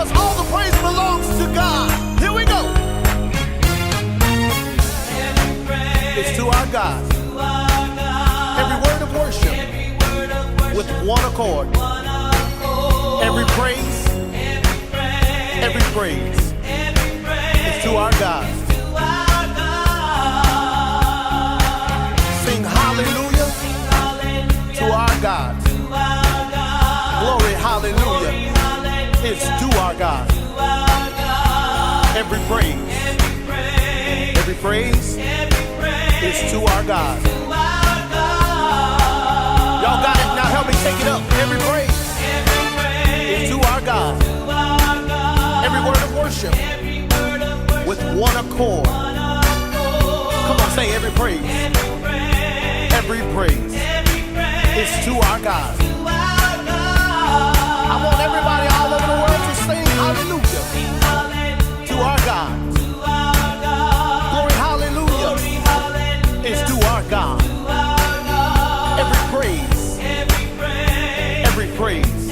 because all the praise belongs to God. Here we go. It's to our God. Every word of worship with one accord. Every praise is to our God. Sing hallelujah to our God. Glory, hallelujah. It's to our God. Every praise is to our God. Y'all got it? Now help me take it up. Every praise is to our God. Every word of worship with one accord. Come on, say every praise. Every praise is to our God. I want everybody all over the world to sing hallelujah to our God. Glory, hallelujah is to our God. Every praise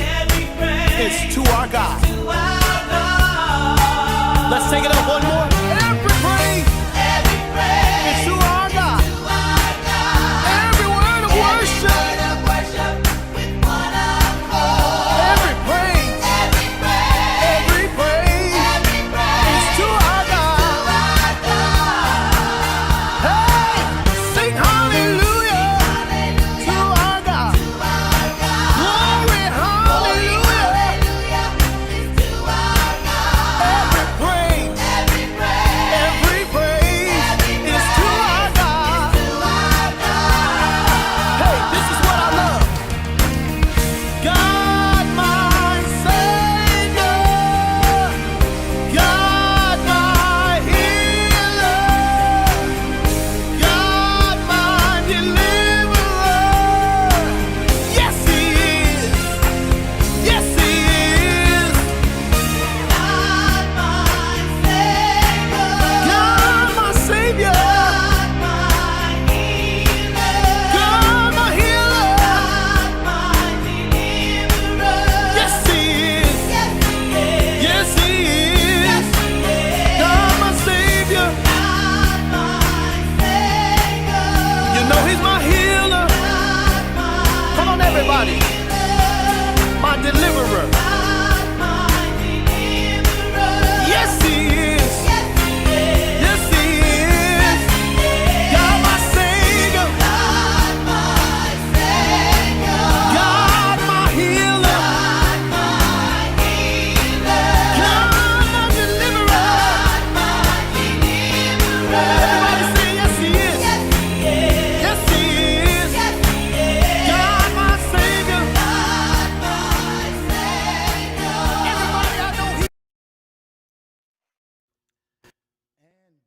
is to our God. Let's take it up one more. Every praise is to our God. Every word of worship. Every praise is to our God. Hey, sing hallelujah to our God. Glory, hallelujah. Every praise is to our God. Hey, this is what I love. God, my Savior, God, my healer, God, my deliverer. Yes, He is. Yes, He is. God, my Savior, God, my healer. Yes, He is. Yes, He is. God, my Savior. You know He's my healer. Come on, everybody. My deliverer. Yes, He is. Yes, He is. God, my Savior. God, my healer. God, my deliverer. Everybody say yes, He is. Yes, He is. God, my Savior. Everybody, I know He. And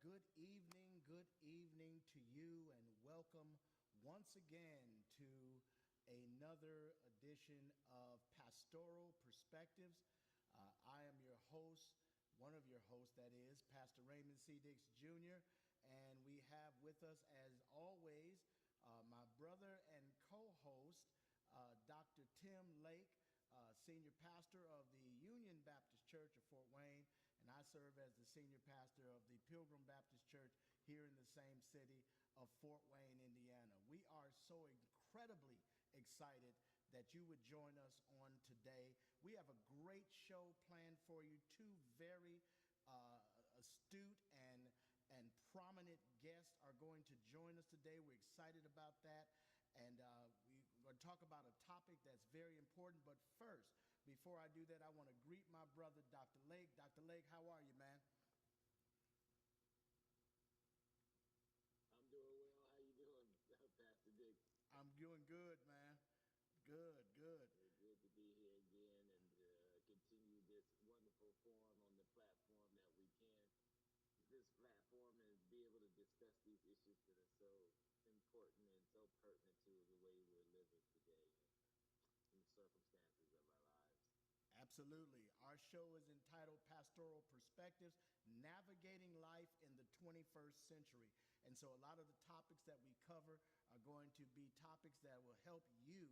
good evening to you, and welcome once again to another edition of Pastoral Perspectives. I am your host, one of your hosts, that is, Pastor Raymond C. Dix Jr., and we have with us, as always, my brother and co-host, Dr. Tim Lake, senior pastor of the Union Baptist Church of Fort Wayne, and I serve as the senior pastor of the Pilgrim Baptist Church here in the same city of Fort Wayne, Indiana. We are so incredibly excited that you would join us on today. We have a great show planned for you. Two very astute and prominent guests are going to join us today. We're excited about that. And we're going to talk about a topic that's very important. But first, before I do that, I want to greet my brother, Dr. Lake. Dr. Lake, how are you, man? I'm doing well. How you doing, Pastor Dix? I'm doing good, man. Good. It's good to be here again and continue this wonderful forum on the platform that we can. This platform and be able to discuss these issues that are so important and so pertinent to the way we're living today and the circumstances of our lives. Absolutely. Our show is entitled Pastoral Perspectives, Navigating Life in the 21st Century. And so a lot of the topics that we cover are going to be topics that will help you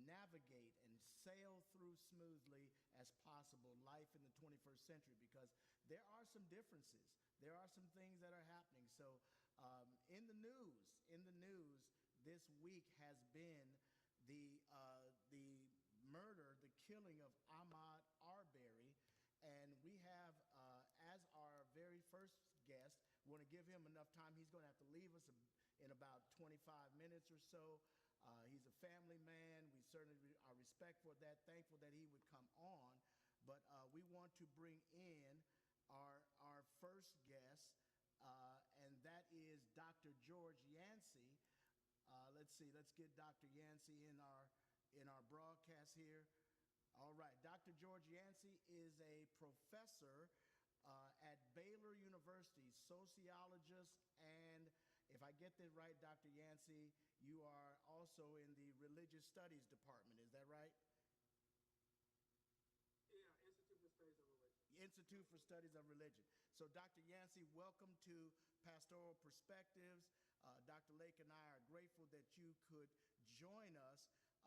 navigate and sail through smoothly as possible life in the 21st century, because there are some differences. There are some things that are happening. So in the news this week has been the murder, the killing of Ahmaud Arbery. And we have, as our very first guest, we want to give him enough time. He's going to have to leave us in about 25 minutes or so. He's a family man. We certainly are respectful of that, thankful that he would come on. But we want to bring in our first guest, and that is Dr. George Yancey. Let's see, let's get Dr. Yancey in our broadcast here. All right, Dr. George Yancey is a professor at Baylor University, sociologist, and if I get this right, Dr. Yancey, you are also in the Religious Studies Department, is that right? Yeah, Institute for Studies of Religion. Institute for Studies of Religion. So, Dr. Yancey, welcome to Pastoral Perspectives. Dr. Lake and I are grateful that you could join us.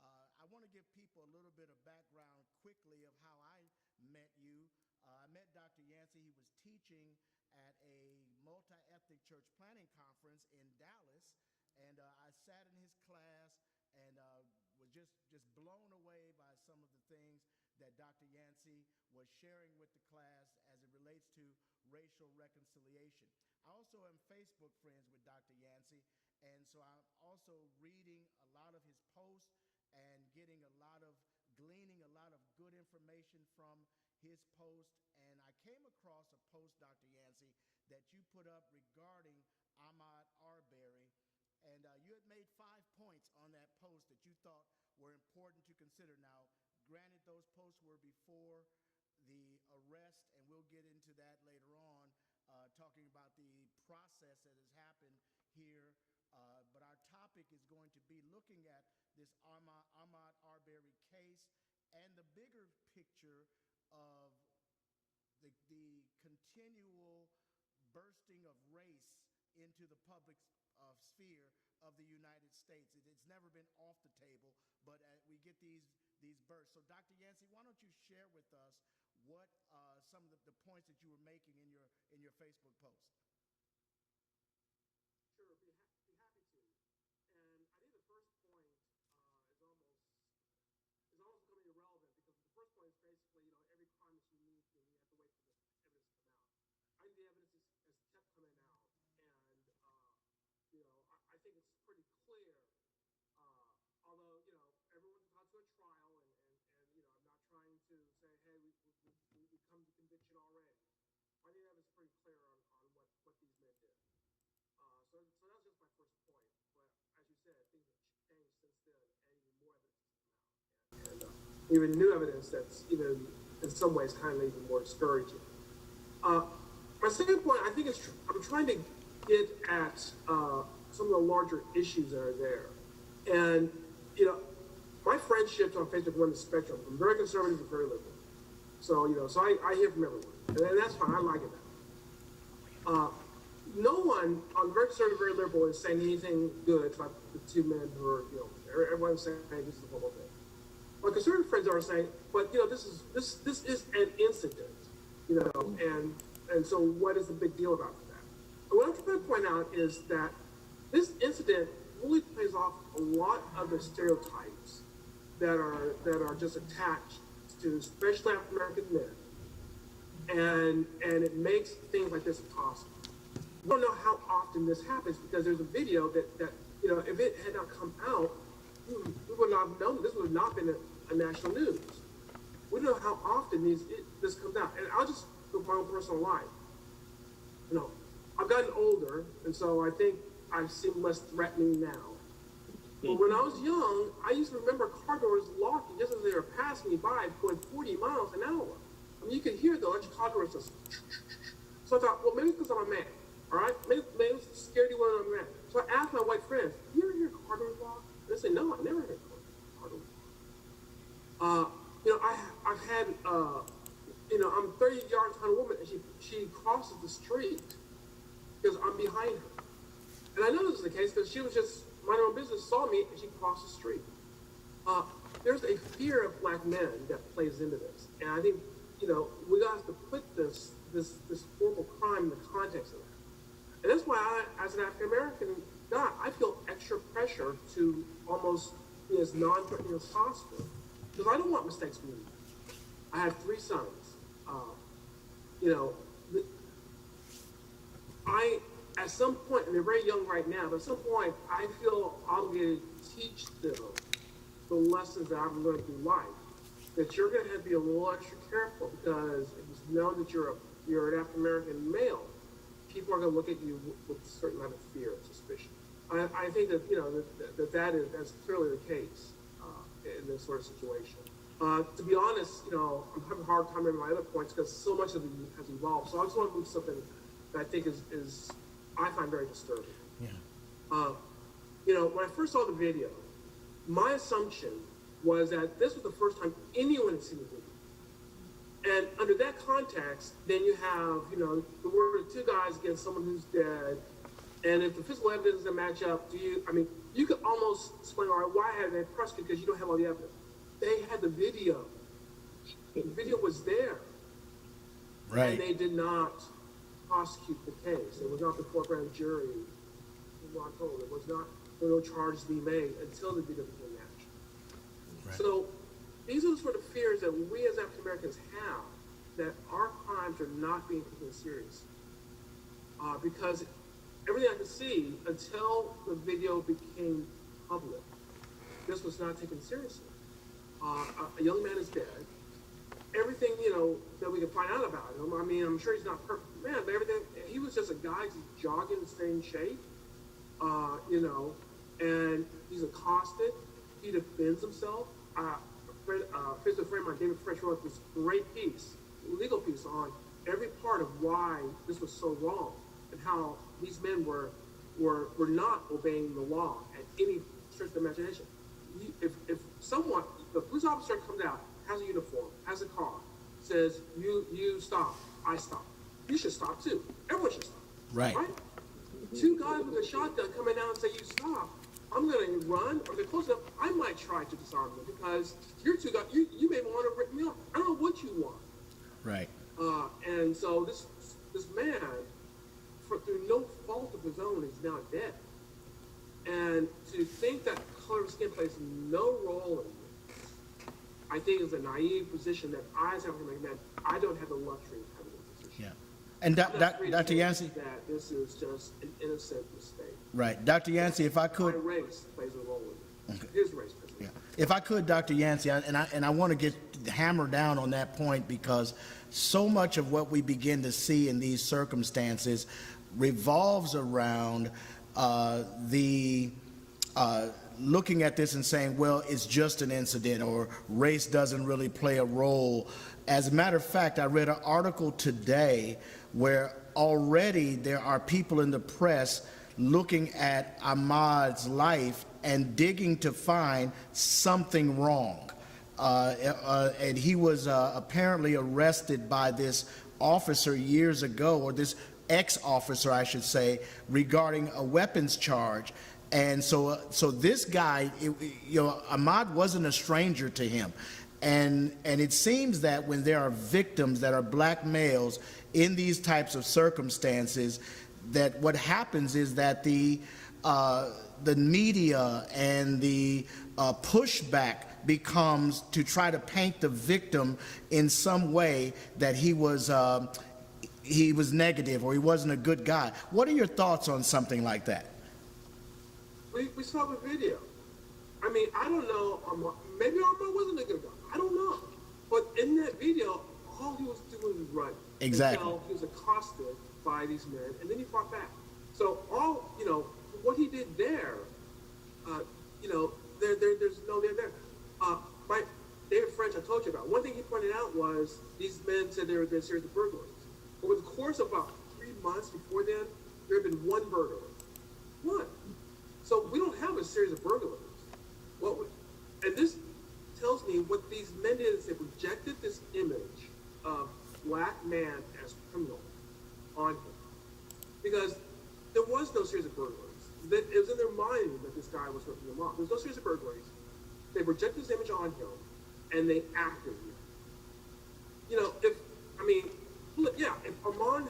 I want to give people a little bit of background quickly of how I met you. I met Dr. Yancey. He was teaching at a multi-ethnic church planning conference in Dallas, and I sat in his class and was just blown away by some of the things that Dr. Yancey was sharing with the class as it relates to racial reconciliation. I also am Facebook friends with Dr. Yancey, and so I'm also reading a lot of his posts and gleaning a lot of good information from his post. And I came across a post, Dr. Yancey, that you put up regarding Ahmaud Arbery. And you had made 5 points on that post that you thought were important to consider. Now, granted, those posts were before the arrest, and we'll get into that later on, talking about the process that has happened here. But our topic is going to be looking at this Ahmaud Arbery case and the bigger picture of the continual bursting of race into the public sphere of the United States. It's never been off the table, but we get these bursts. So, Dr. Yancey, why don't you share with us what some of the points that you were making in your Facebook post? Sure, be happy to. And I think the first point is almost becoming irrelevant, because the first point is basically, every crime is unique and you have to wait for the evidence to come out. I think the evidence has kept coming out, and I think it's pretty clear. Although everyone's entitled to a trial, and I'm not trying to say, hey, we come to conviction already. I think that was pretty clear on what these men did. So that was just my first point. But as you said, things have changed since then, and even more evidence has come out, and even new evidence that's even in some ways kind of even more discouraging. My second point, I think, I'm trying to get at some of the larger issues that are there. And, my friendships on Facebook run the spectrum from very conservative to very liberal. So, so I hear from everyone. And that's fine. I like it that. No one on very conservative, very liberal is saying anything good about the two men who are, everyone's saying, hey, this is a horrible thing. My conservative friends are saying, but, this is an incident, and so what is the big deal about that? And what I'm trying to point out is that this incident really plays off a lot of the stereotypes that are just attached to especially African American men, and it makes things like this impossible. We don't know how often this happens, because there's a video that if it had not come out, we would not have known. This would have not been a national news. We don't know how often this comes out, and I'll just go my own personal life. I've gotten older, and so I think I seem less threatening now. But when I was young, I used to remember car doors locking just as they were passing me by, going 40 miles an hour. I mean, you could hear the electric car doors just. So I thought, well, maybe it's because I'm a man, all right? Maybe it's scaredy when I'm a man. So I asked my white friends, you ever hear car doors lock? They say, no, I never heard car doors lock. I've had, I'm 30 yards behind a woman, and she crosses the street because I'm behind her. And I know this is the case because she was just minding her own business, saw me, and she crossed the street. there's a fear of black men that plays into this, and I think we have to put this horrible crime in the context of that, and that's why I, as an African American guy, I feel extra pressure to almost be as non-threatening as possible because I don't want mistakes to be made. I have 3 sons. I at some point, and they're very young right now, but at some point, I feel obligated to teach them the lessons that I've learned through life. That you're going to have to be a little extra careful because if you know that you're an African American male, people are going to look at you with a certain amount of fear and suspicion. I think that that's clearly the case in this sort of situation. To be honest, I'm having a hard time remembering my other points because so much of it has evolved. So I just want to move something that I think is I find very disturbing. Yeah. When I first saw the video, my assumption was that this was the first time anyone had seen the video. And under that context, then you have, the word of 2 guys against someone who's dead. And if the physical evidence doesn't match up, you could almost explain, all right, why haven't they pressed you? Because you don't have all the evidence. They had the video. The video was there. Right. And they did not prosecute the case. It was not before a grand jury. There were no charges being made until the video became action. Right. So these are the sort of fears that we as African Americans have, that our crimes are not being taken seriously. Because everything I could see until the video became public, this was not taken seriously. A young man is dead. Everything, that we can find out about him, I'm sure he's not a perfect man, but everything, he was just a guy who's jogging and staying in shape, and he's accosted. He defends himself. A friend of mine, David French, wrote this great piece, legal piece, on every part of why this was so wrong and how these men were not obeying the law at any stretch of the imagination. If the police officer comes out, has a uniform, has a car, says, you stop, I stop. You should stop too. Everyone should stop. Right? 2 guys with a shotgun coming down and say, you stop. I'm going to run, or if they're close enough, I might try to disarm them because you're 2 guys, you may want to rip me off. I don't know what you want. Right. And so this man, through no fault of his own, is now dead. And to think that color of skin plays no role in this, I think is a naive position that I, as an African American man, I don't have the luxury of having a position. Yeah. And Dr. Yancey, that this is just an innocent mistake. Right. Dr. Yancey, if I could. My race plays a role in it. Okay. His race plays a role. Yeah. If I could, Dr. Yancey, and I want to get hammered down on that point because so much of what we begin to see in these circumstances revolves around looking at this and saying, well, it's just an incident, or race doesn't really play a role. As a matter of fact, I read an article today where already there are people in the press looking at Ahmaud's life and digging to find something wrong. And he was apparently arrested by this officer years ago, or this ex-officer, I should say, regarding a weapons charge. And so this guy, Ahmaud wasn't a stranger to him. And it seems that when there are victims that are black males in these types of circumstances, that what happens is that the media and the pushback becomes to try to paint the victim in some way that he was negative or he wasn't a good guy. What are your thoughts on something like that? We saw the video. I don't know. Maybe Ahmaud wasn't a good guy. I don't know. But in that video, all he was doing was run. Exactly. Until he was accosted by these men, and then he fought back. So what he did there, there's no there. David French, I told you about. One thing he pointed out was these men said there had been a series of burglaries. Over the course of about 3 months before then, there had been 1 burglary. 1. So we don't have a series of burglaries. And this tells me what these men did is they projected this image of black man as criminal on him. Because there was no series of burglaries. It was in their mind that this guy was ripping them off. There was no series of burglaries. they project this image on him, and they act as him. You know, look, yeah, if Armand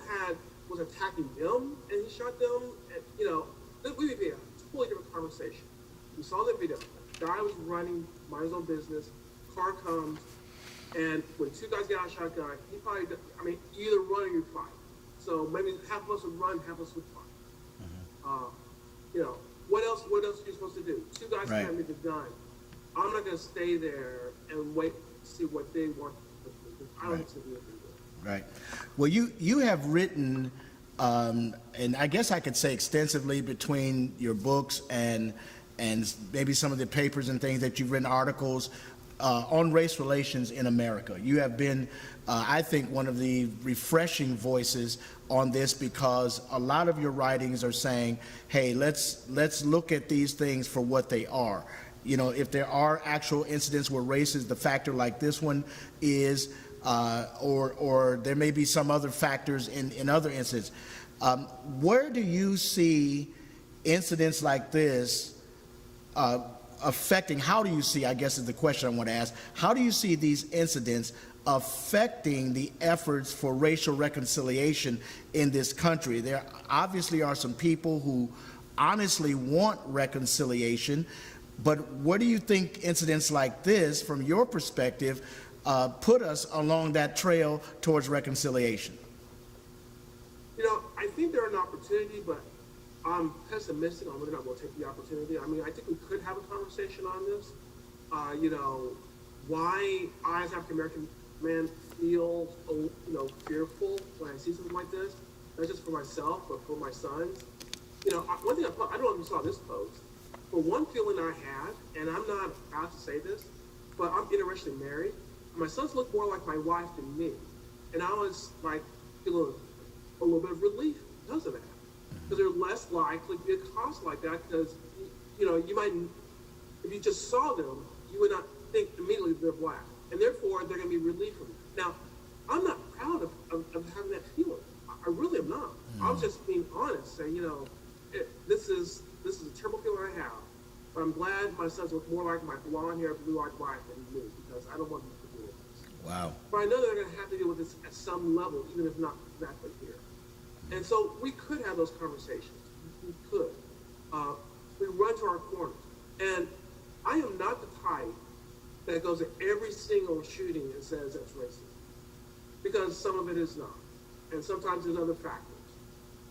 was attacking them and he shot them, and, you know, we would be a totally different conversation. We saw the video. The guy was running, mind his own business. Car comes, and when two guys get out of shotgun, he probably, you either run or you fight. So maybe half of us would run, half of us would fight. You know, what else are you supposed to do? Two guys Right. hand me the gun. I'm not going to stay there and wait to see what they want. I don't think it's going to be anything good. Right. Well, you have written, and I guess I could say extensively between your books and maybe some of the papers and things that you've written, articles on race relations in America. You have been, I think, one of the refreshing voices on this, because a lot of your writings are saying, hey, let's look at these things for what they are. You know, if there are actual incidents where race is the factor like this one is, or there may be some other factors in other incidents. Where do you see incidents like this affecting, how do you see, I guess is the question I want to ask, how do you see these incidents affecting the efforts for racial reconciliation in this country? There obviously are some people who honestly want reconciliation, but where do you think incidents like this, from your perspective, put us along that trail towards reconciliation? You know, I think they're an opportunity, but I'm pessimistic on whether or not we'll take the opportunity. I mean, I think we could have a conversation on this. You know, why I, as African American man, feel fearful when I see something like this, not just for myself, but for my sons. You know, one thing I don't know if you saw this post, but one feeling I had, and I'm not proud to say this, but I'm interracially married. My sons look more like my wife than me, and I was like, feeling a little bit of relief because of that. Because they're less likely to be accosted like that, because, you know, you might, if you just saw them, you would not think immediately they're black. And therefore, they're going to be relieved from it. Now, I'm not proud of having that feeling. I really am not. I was just being honest, saying, you know, this is a terrible feeling I have. But I'm glad my sons look more like my blonde-haired, blue-eyed wife than me, because I don't want them to deal with this. Wow. But I know they're going to have to deal with this at some level, even if not exactly here. And so we could have those conversations. We could. We run to our corners. And I am not the type that goes to every single shooting and says that's racist, because some of it is not. And sometimes there's other factors.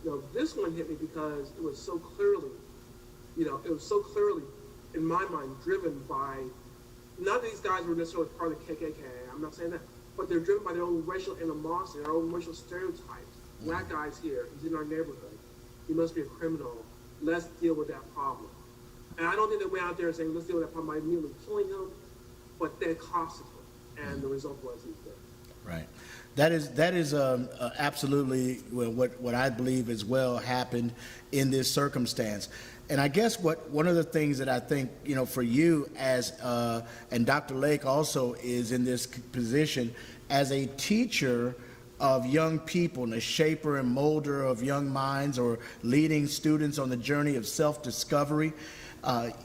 You know, this one hit me because it was so clearly, in my mind, driven by, not that these guys were necessarily part of the KKK, I'm not saying that, but they're driven by their own racial animosity, their own racial stereotypes. Black guy's here, he's in our neighborhood, he must be a criminal, let's deal with that problem. And I don't think they went out there saying, let's deal with that problem by immediately killing him, but that costed him, and the result was he's dead. Right. That is absolutely what I believe as well happened in this circumstance. And I guess one of the things that I think, you know, for you as and Dr. Lake also is in this position as a teacher of young people and a shaper and molder of young minds, or leading students on the journey of self-discovery.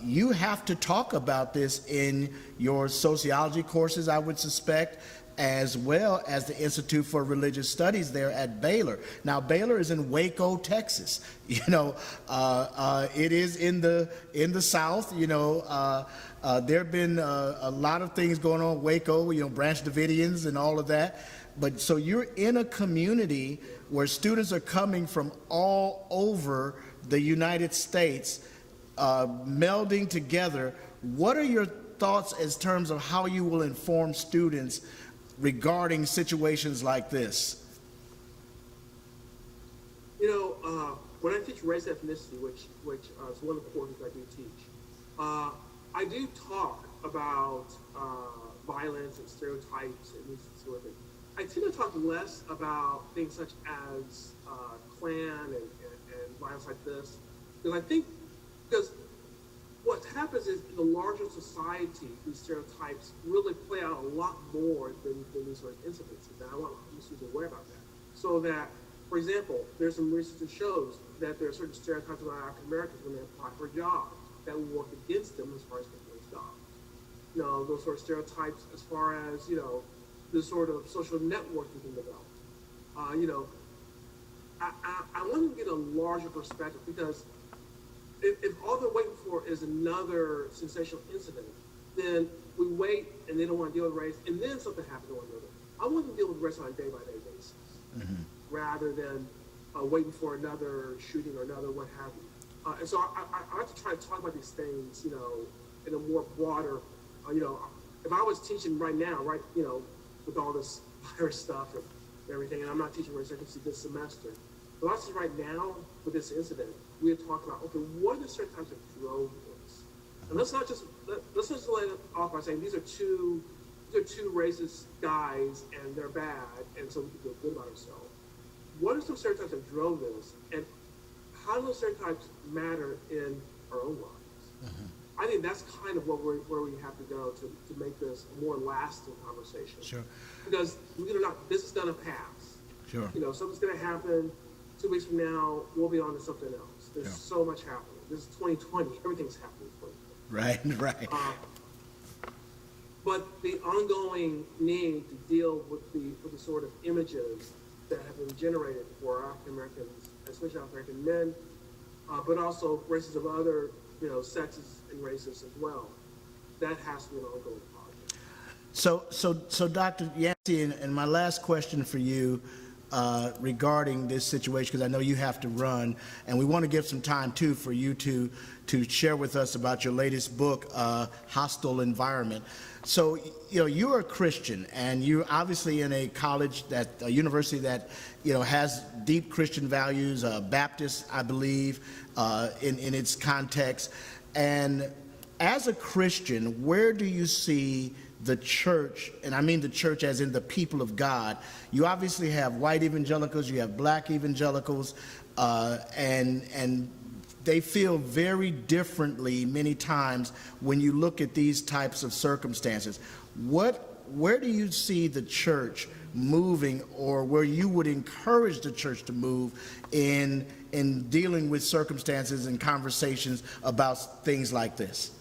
You have to talk about this in your sociology courses, I would suspect, as well as the Institute for Religious Studies there at Baylor. Now, Baylor is in Waco, Texas. You know, it is in the South. You know, there have been a lot of things going on in Waco. You know, Branch Davidians and all of that. But so you're in a community where students are coming from all over the United States, melding together. What are your thoughts as terms of how you will inform students regarding situations like this? You know, when I teach race ethnicity, which is one of the courses I do teach, I do talk about violence and stereotypes and these sort of things. I tend to talk less about things such as Klan and violence like this, because I think, because what happens is in the larger society, these stereotypes really play out a lot more than these sort of incidents. And I want students to be aware about that. So that, for example, there's some research that shows that there are certain stereotypes about African Americans when they apply for a job that will work against them as far as getting those jobs. those sort of stereotypes as far as, the sort of social network you can develop. I want to get a larger perspective, because if all they're waiting for is another sensational incident, then we wait and they don't want to deal with race, and then something happens. They want to deal with it. I want to deal with race on a day-by-day basis, rather than waiting for another shooting or another what have you. And so I like to try to talk about these things, in a more broader, if I was teaching right now, with all this virus stuff and everything, and I'm not teaching race literacy this semester, but I was teaching right now with this incident, we had talked about, okay, what are the certain types of drove this? And let's not just let it off by saying these are two racist guys and they're bad, and so we can feel good about ourselves. What are some stereotypes that drove this, and how do those stereotypes matter in our own lives? I think that's kind of where we have to go to make this a more lasting conversation. Sure. Because this is going to pass. Sure. Something's going to happen. 2 weeks from now, we'll be on to something else. There's so much happening. This is 2020. Everything's happening in 2020. Right. But the ongoing need to deal with the sort of images that have been generated for African Americans, especially African American men, but also races of other, sexes and races as well. That has to be an ongoing project. So Dr. Yancey, and my last question for you regarding this situation, because I know you have to run, and we want to give some time too for you to share with us about your latest book, Hostile Environment. So, you're a Christian, and you're obviously in a a university that, has deep Christian values, Baptist, I believe, in its context. And as a Christian, where do you see the church, and I mean the church as in the people of God? You obviously have white evangelicals, you have black evangelicals, and they feel very differently many times when you look at these types of circumstances. Where do you see the church moving, or where you would encourage the church to move in dealing with circumstances and conversations about things like this?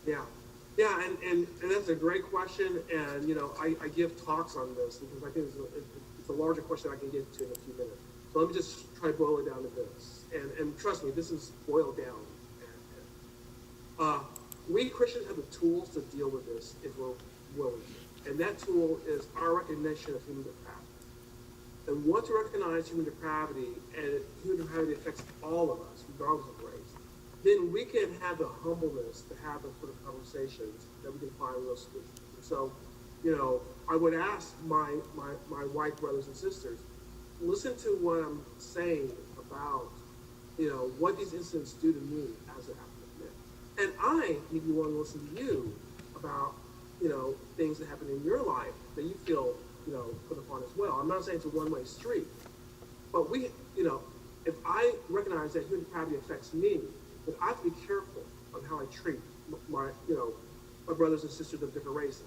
Yeah, and that's a great question, and I give talks on this because I think it's a larger question I can get to in a few minutes. So let me just try to boil it down to this, and trust me, this is boiled down. We Christians have the tools to deal with this if we're willing, and that tool is our recognition of human depravity. And once we recognize human depravity, and human depravity affects all of us, regardless of race, then we can have the humbleness to have the sort of conversations that we can find real solutions. So, I would ask my white brothers and sisters, listen to what I'm saying about, what these incidents do to me as an African American. And I need to be willing to listen to you about, things that happen in your life that you feel, put upon as well. I'm not saying it's a one-way street, but if I recognize that human depravity affects me, but I have to be careful on how I treat my brothers and sisters of different races.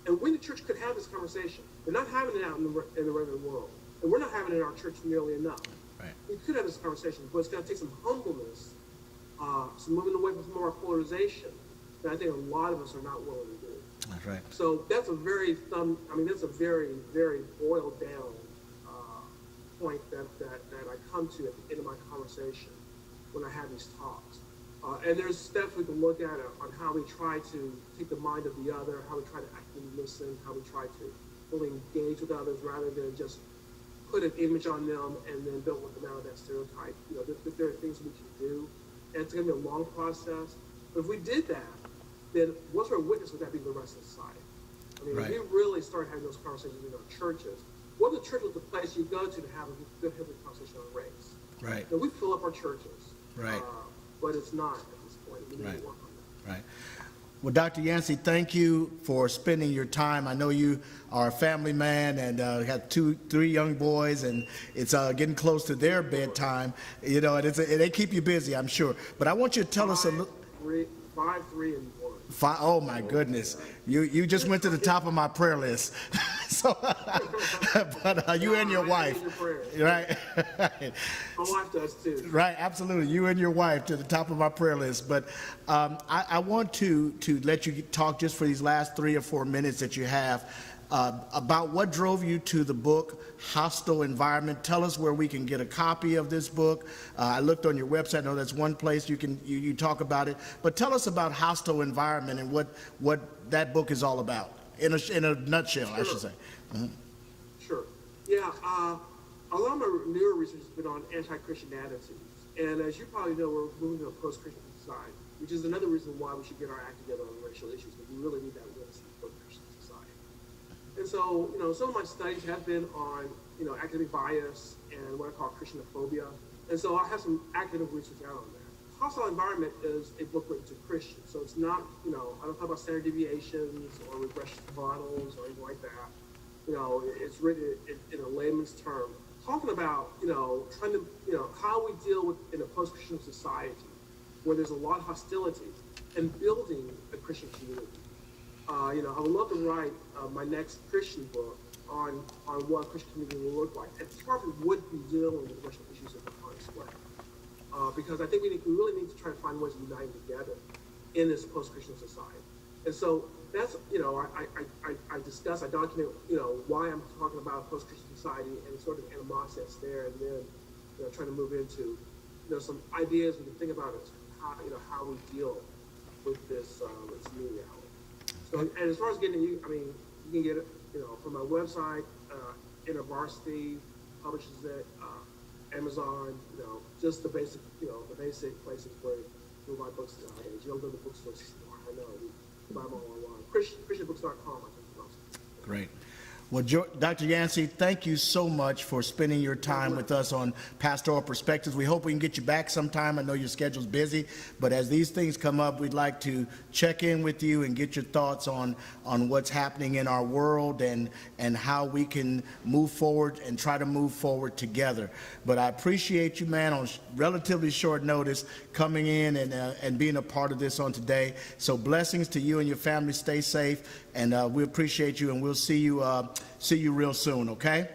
And we, the church, could have this conversation. We're not having it out in the regular world, and we're not having it in our church nearly enough. Right. We could have this conversation, but it's going to take some humbleness, some moving away from some more polarization that I think a lot of us are not willing to do. That's right. So that's a very very boiled down point that I come to at the end of my conversation when I have these talks. And there's steps we can look at on how we try to take the mind of the other, how we try to actively listen, how we try to really engage with others rather than just put an image on them and then build with them out of that stereotype. There are things we can do, and it's going to be a long process. But if we did that, then what sort of witness would that be to the rest of society? I mean, right. If we really start having those conversations in our churches, what if the church was the place you go to have a good, healthy conversation on race? Right. We fill up our churches. Right. But it's not at this point. We need to work on that. Right. Well, Dr. Yancey, thank you for spending your time. I know you are a family man and have 3 young boys, and it's getting close to their bedtime. And they keep you busy, I'm sure. But I want you to tell us a little. 5, 3, and 1. Oh my goodness, you just went to the top of my prayer list. So, but you and your wife, right? My wife does too. Right, absolutely. You and your wife to the top of my prayer list. But I want to let you talk just for these last 3 or 4 minutes that you have about what drove you to the book Hostile Environment. Tell us where we can get a copy of this book. I looked on your website. I know that's one place you talk about it. But tell us about Hostile Environment and what that book is all about in a nutshell, Sure. I should say. Mm-hmm. Sure. Yeah. A lot of my newer research has been on anti-Christian attitudes, and as you probably know, we're moving to a post-Christian society, which is another reason why we should get our act together on racial issues, because we really need that witness in a post-Christian society. And so, some of my studies have been on, academic bias and what I call Christianophobia. And so I have some academic research out on that. Hostile Environment is a book written to Christians. So it's not, I don't talk about standard deviations or regression models or anything like that. It's written in a layman's term, talking about, trying to, how we deal with in a post-Christian society where there's a lot of hostility and building a Christian community. I would love to write my next Christian book on what a Christian community will look like. And part of it would be dealing with racial issues in a honest way. Because I think we really need to try to find ways of uniting together in this post-Christian society. And so that's, I discuss, I document, why I'm talking about a post-Christian society and sort of animosity that's there, and then, trying to move into, some ideas we can think about as how we deal with this new reality. So, and as far as getting it, you can get it, from my website, InterVarsity publishes it, Amazon, just the basic places where you buy books nowadays. You don't go to the bookstores anymore. I know. You buy them all online. Christianbooks.com, I think, is also. Great. Well, Dr. Yancey, thank you so much for spending your time with us on Pastoral Perspectives. We hope we can get you back sometime. I know your schedule's busy, but as these things come up, we'd like to check in with you and get your thoughts on what's happening in our world and how we can move forward and try to move forward together. But I appreciate you, man, on relatively short notice coming in and being a part of this on today. So blessings to you and your family. Stay safe, and we appreciate you, and we'll see you real soon, okay?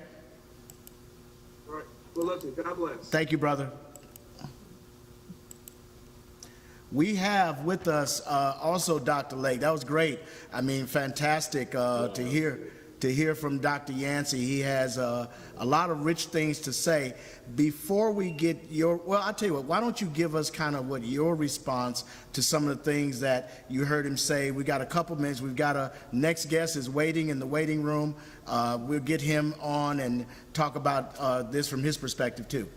All right. Well, love you. God bless. Thank you, brother. We have with us also Dr. Lake. That was great. Fantastic to hear from Dr. Yancey. He has a lot of rich things to say. Before we get I'll tell you what, why don't you give us kind of what your response to some of the things that you heard him say. We got a couple minutes. We've got a next guest is waiting in the waiting room. We'll get him on and talk about this from his perspective too.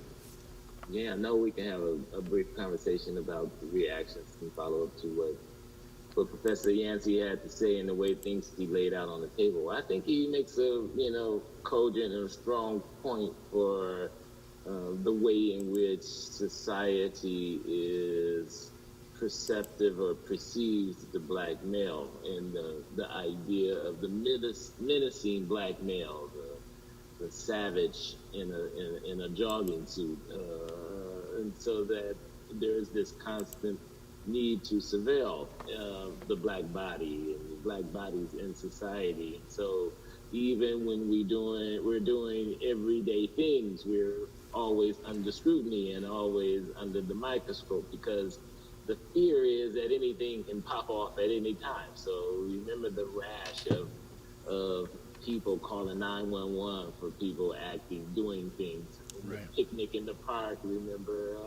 Yeah, no, we can have a brief conversation about the reactions and follow up to what Professor Yancey had to say and the way things he laid out on the table. I think he makes a cogent and strong point for the way in which society is perceptive or perceives the black male, and the idea of the menacing black male, the savage in a jogging suit, and so that there's this constant need to surveil the black body and the black bodies in society. And so even when we're doing everyday things, we're always under scrutiny and always under the microscope, because the fear is that anything can pop off at any time. So remember the rash of people calling 911 for people doing things. Right. Picnic in the park. Remember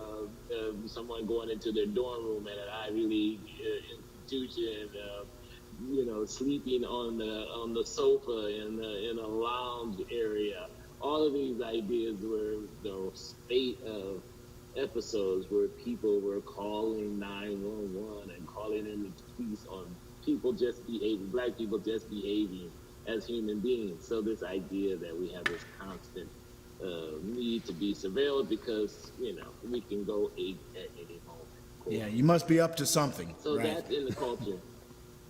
someone going into their dorm room at an Ivy League institution, sleeping on the sofa in a lounge area. All of these ideas were the spate of episodes where people were calling 911 and calling in the police on black people just behaving as human beings. So this idea that we have this constant need to be surveilled because, we can go ape at any moment. Yeah, you must be up to something. So right. That's in the culture.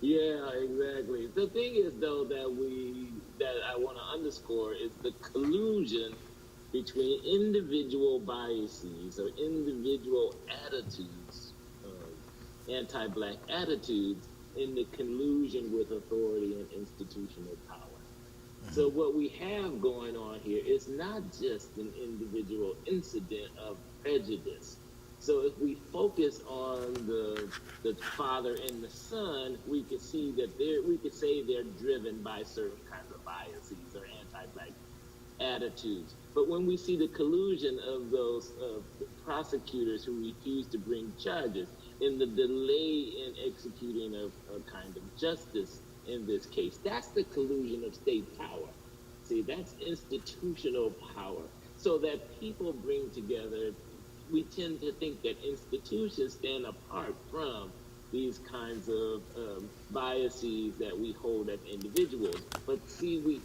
Yeah, exactly. The thing is, though, that I want to underscore is the collusion between individual biases or individual attitudes, anti-black attitudes, in the collusion with authority and institutional power. So what we have going on here is not just an individual incident of prejudice. So if we focus on the father and the son, we could see that we could say they're driven by certain kinds of biases or anti-black attitudes. But when we see the collusion of those prosecutors who refuse to bring charges, in the delay in executing a kind of justice in this case, that's the collusion of state power. See, that's institutional power. So that people bring together, we tend to think that institutions stand apart from these kinds of biases that we hold as individuals. But see,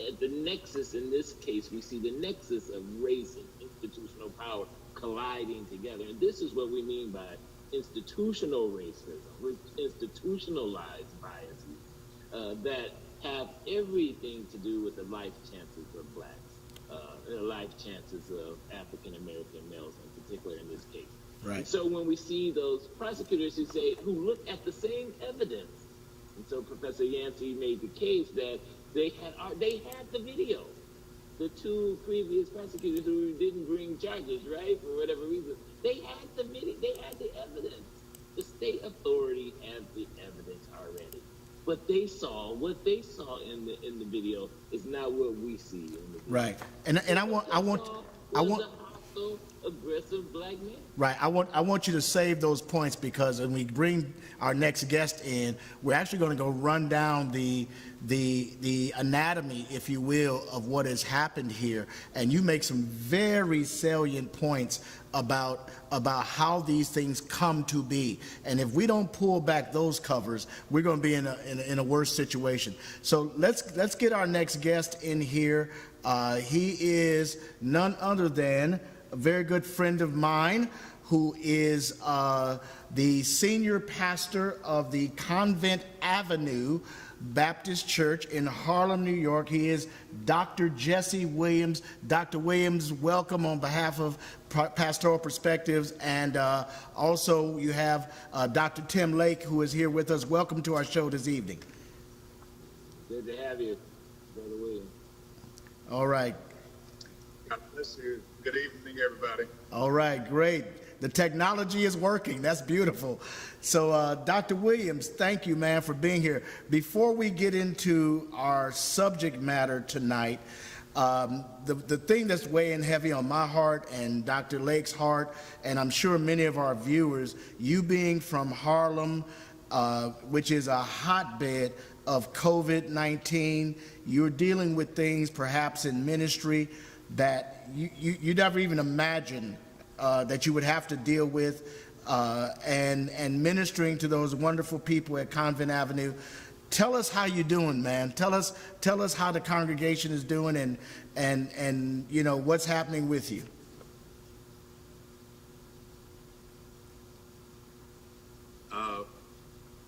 at the nexus in this case, we see the nexus of race and institutional power colliding together. And this is what we mean by institutional racism, institutionalized biases that have everything to do with the life chances of blacks, the life chances of African American males in particular in this case. Right. And so when we see those prosecutors who look at the same evidence, and so Professor Yancey made the case that they had the video. The two previous prosecutors who didn't bring charges, right, for whatever reason, they had the video, they had the evidence. The state authority had the evidence already. But what they saw in the video is not what we see in the video. Right. And I want a hostile, aggressive black man. Right. I want you to save those points, because when we bring our next guest in, we're actually going to go run down the anatomy, if you will, of what has happened here. And you make some very salient points about how these things come to be. And if we don't pull back those covers, we're going to be in a worse situation. So let's get our next guest in here. He is none other than a very good friend of mine, who is the senior pastor of the Convent Avenue Baptist Church in Harlem, New York. He is Dr. Jesse Williams. Dr. Williams, welcome on behalf of Pastoral Perspectives. And also you have Dr. Tim Lake, who is here with us. Welcome to our show this evening. Good to have you, Brother Williams. All right. God bless you. Good evening, everybody. All right, great. The technology is working. That's beautiful. So, Dr. Williams, thank you, man, for being here. Before we get into our subject matter tonight, the thing that's weighing heavy on my heart and Dr. Lake's heart, and I'm sure many of our viewers, you being from Harlem, which is a hotbed of COVID-19, you're dealing with things perhaps in ministry that you never even imagined that you would have to deal with, and ministering to those wonderful people at Convent Avenue. Tell us how you're doing, man. Tell us how the congregation is doing, and you know what's happening with you.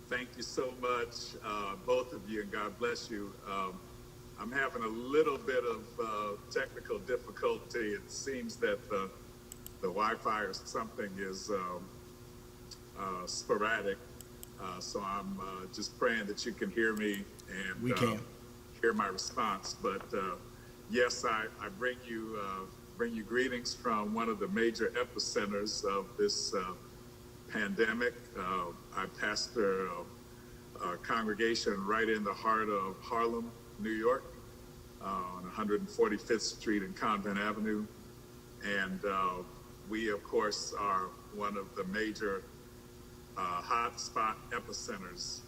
Thank you so much, both of you, and God bless you. I'm having a little bit of technical difficulty. It seems that the Wi-Fi or something is sporadic. So I'm just praying that you can hear me and We can. hear my response. But yes, I bring you greetings from one of the major epicenters of this pandemic. I pastor a congregation right in the heart of Harlem, New York, on 145th Street and Convent Avenue. And we, of course, are one of the major hotspot epicenters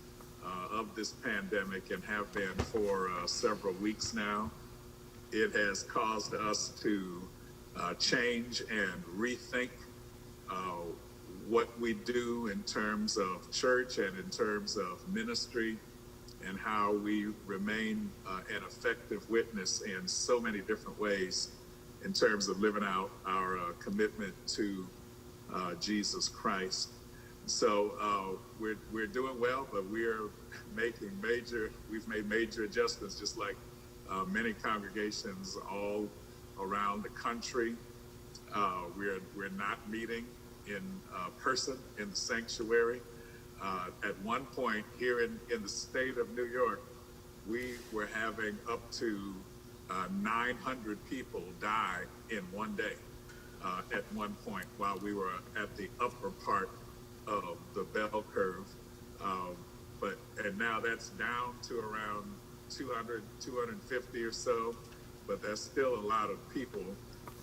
of this pandemic and have been for several weeks now. It has caused us to change and rethink what we do in terms of church and in terms of ministry, and how we remain an effective witness in so many different ways in terms of living out our commitment to Jesus Christ. So we're doing well, but we've made major adjustments, just like many congregations all around the country. We're not meeting in person in the sanctuary. At one point here in the state of New York, we were having up to 900 people die in one day at one point while we were at the upper part of the bell curve. And now that's down to around 200, 250 or so, but that's still a lot of people.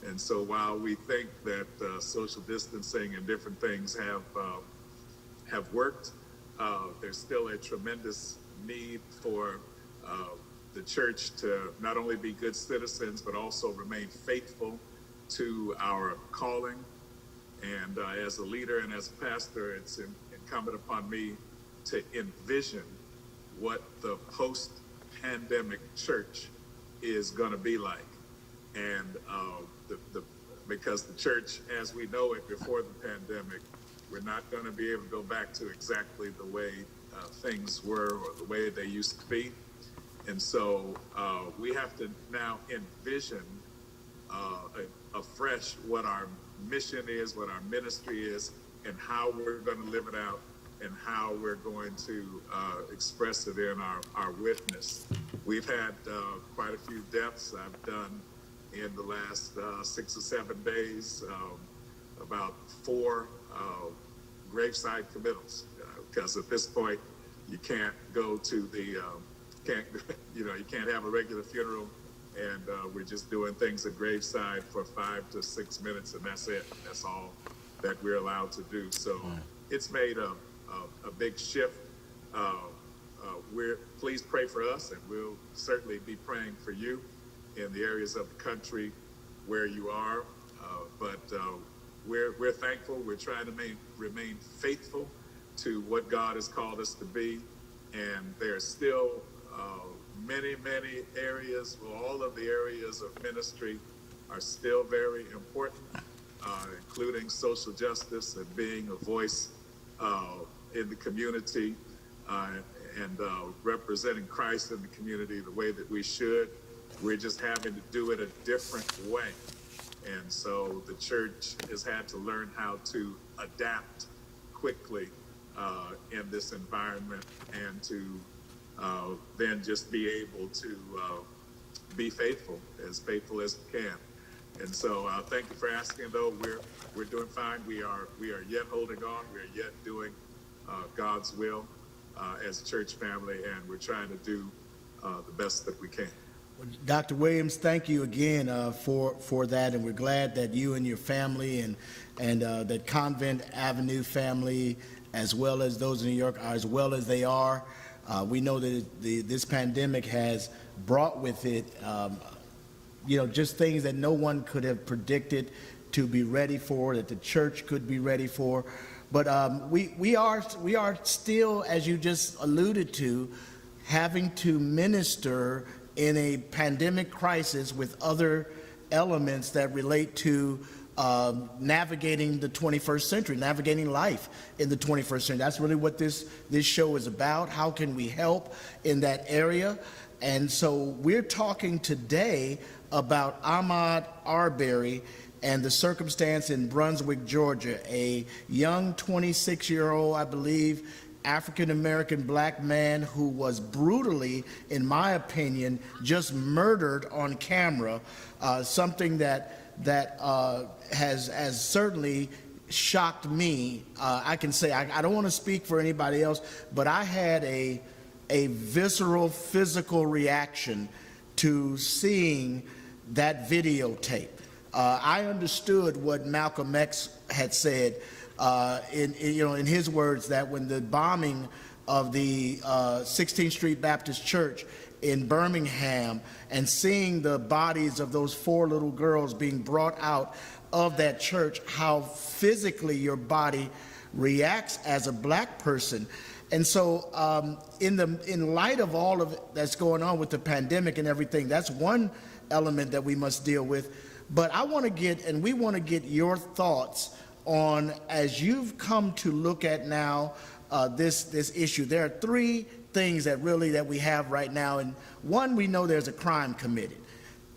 And so while we think that social distancing and different things have worked, there's still a tremendous need for the church to not only be good citizens, but also remain faithful to our calling. And as a leader and as a pastor, it's incumbent upon me to envision what the post-pandemic church is going to be like. And because the church, as we know it before the pandemic, we're not going to be able to go back to exactly the way things were or the way they used to be. And so we have to now envision afresh what our mission is, what our ministry is, and how we're going to live it out, and how we're going to express it in our witness. We've had quite a few deaths. I've done in the last 6 or 7 days about 4 graveside committals, because at this point you can't go to the you can't have a regular funeral, and we're just doing things at graveside for 5 to 6 minutes, and that's it. That's all that we're allowed to do. So it's made a big shift. Please pray for us, and we'll certainly be praying for you in the areas of the country where you are. But we're thankful. We're trying to remain faithful to what God has called us to be. And there's still many areas, well, all of the areas of ministry are still very important, including social justice and being a voice in the community and representing Christ in the community the way that we should. We're just having to do it a different way. And so the church has had to learn how to adapt quickly in this environment, and to then just be able to be faithful as we can. And so thank you for asking, though. We're doing fine. We are yet holding on. We are yet doing God's will as a church family, and we're trying to do the best that we can. Dr. Williams, thank you again for that, and we're glad that you and your family and that Convent Avenue family, as well as those in New York, are as well as they are. We know that this pandemic has brought with it, just things that no one could have predicted to be ready for, that the church could be ready for. But we are still, as you just alluded to, having to minister in a pandemic crisis with other elements that relate to navigating the 21st century, navigating life in the 21st century. That's really what this show is about. How can we help in that area? And so we're talking today about Ahmaud Arbery and the circumstance in Brunswick, Georgia, a young 26-year-old, I believe, African-American black man who was brutally, in my opinion, just murdered on camera, something that has certainly shocked me. I can say, I don't want to speak for anybody else, but I had a visceral, physical reaction to seeing that videotape. I understood what Malcolm X had said in his words, that when the bombing of the 16th Street Baptist Church in Birmingham, and seeing the bodies of those 4 little girls being brought out of that church, how physically your body reacts as a black person. And so in light of all of it that's going on with the pandemic and everything, that's one element that we must deal with. But we want to get your thoughts on, as you've come to look at now this issue. There are 3 things that we have right now. And 1, we know there's a crime committed.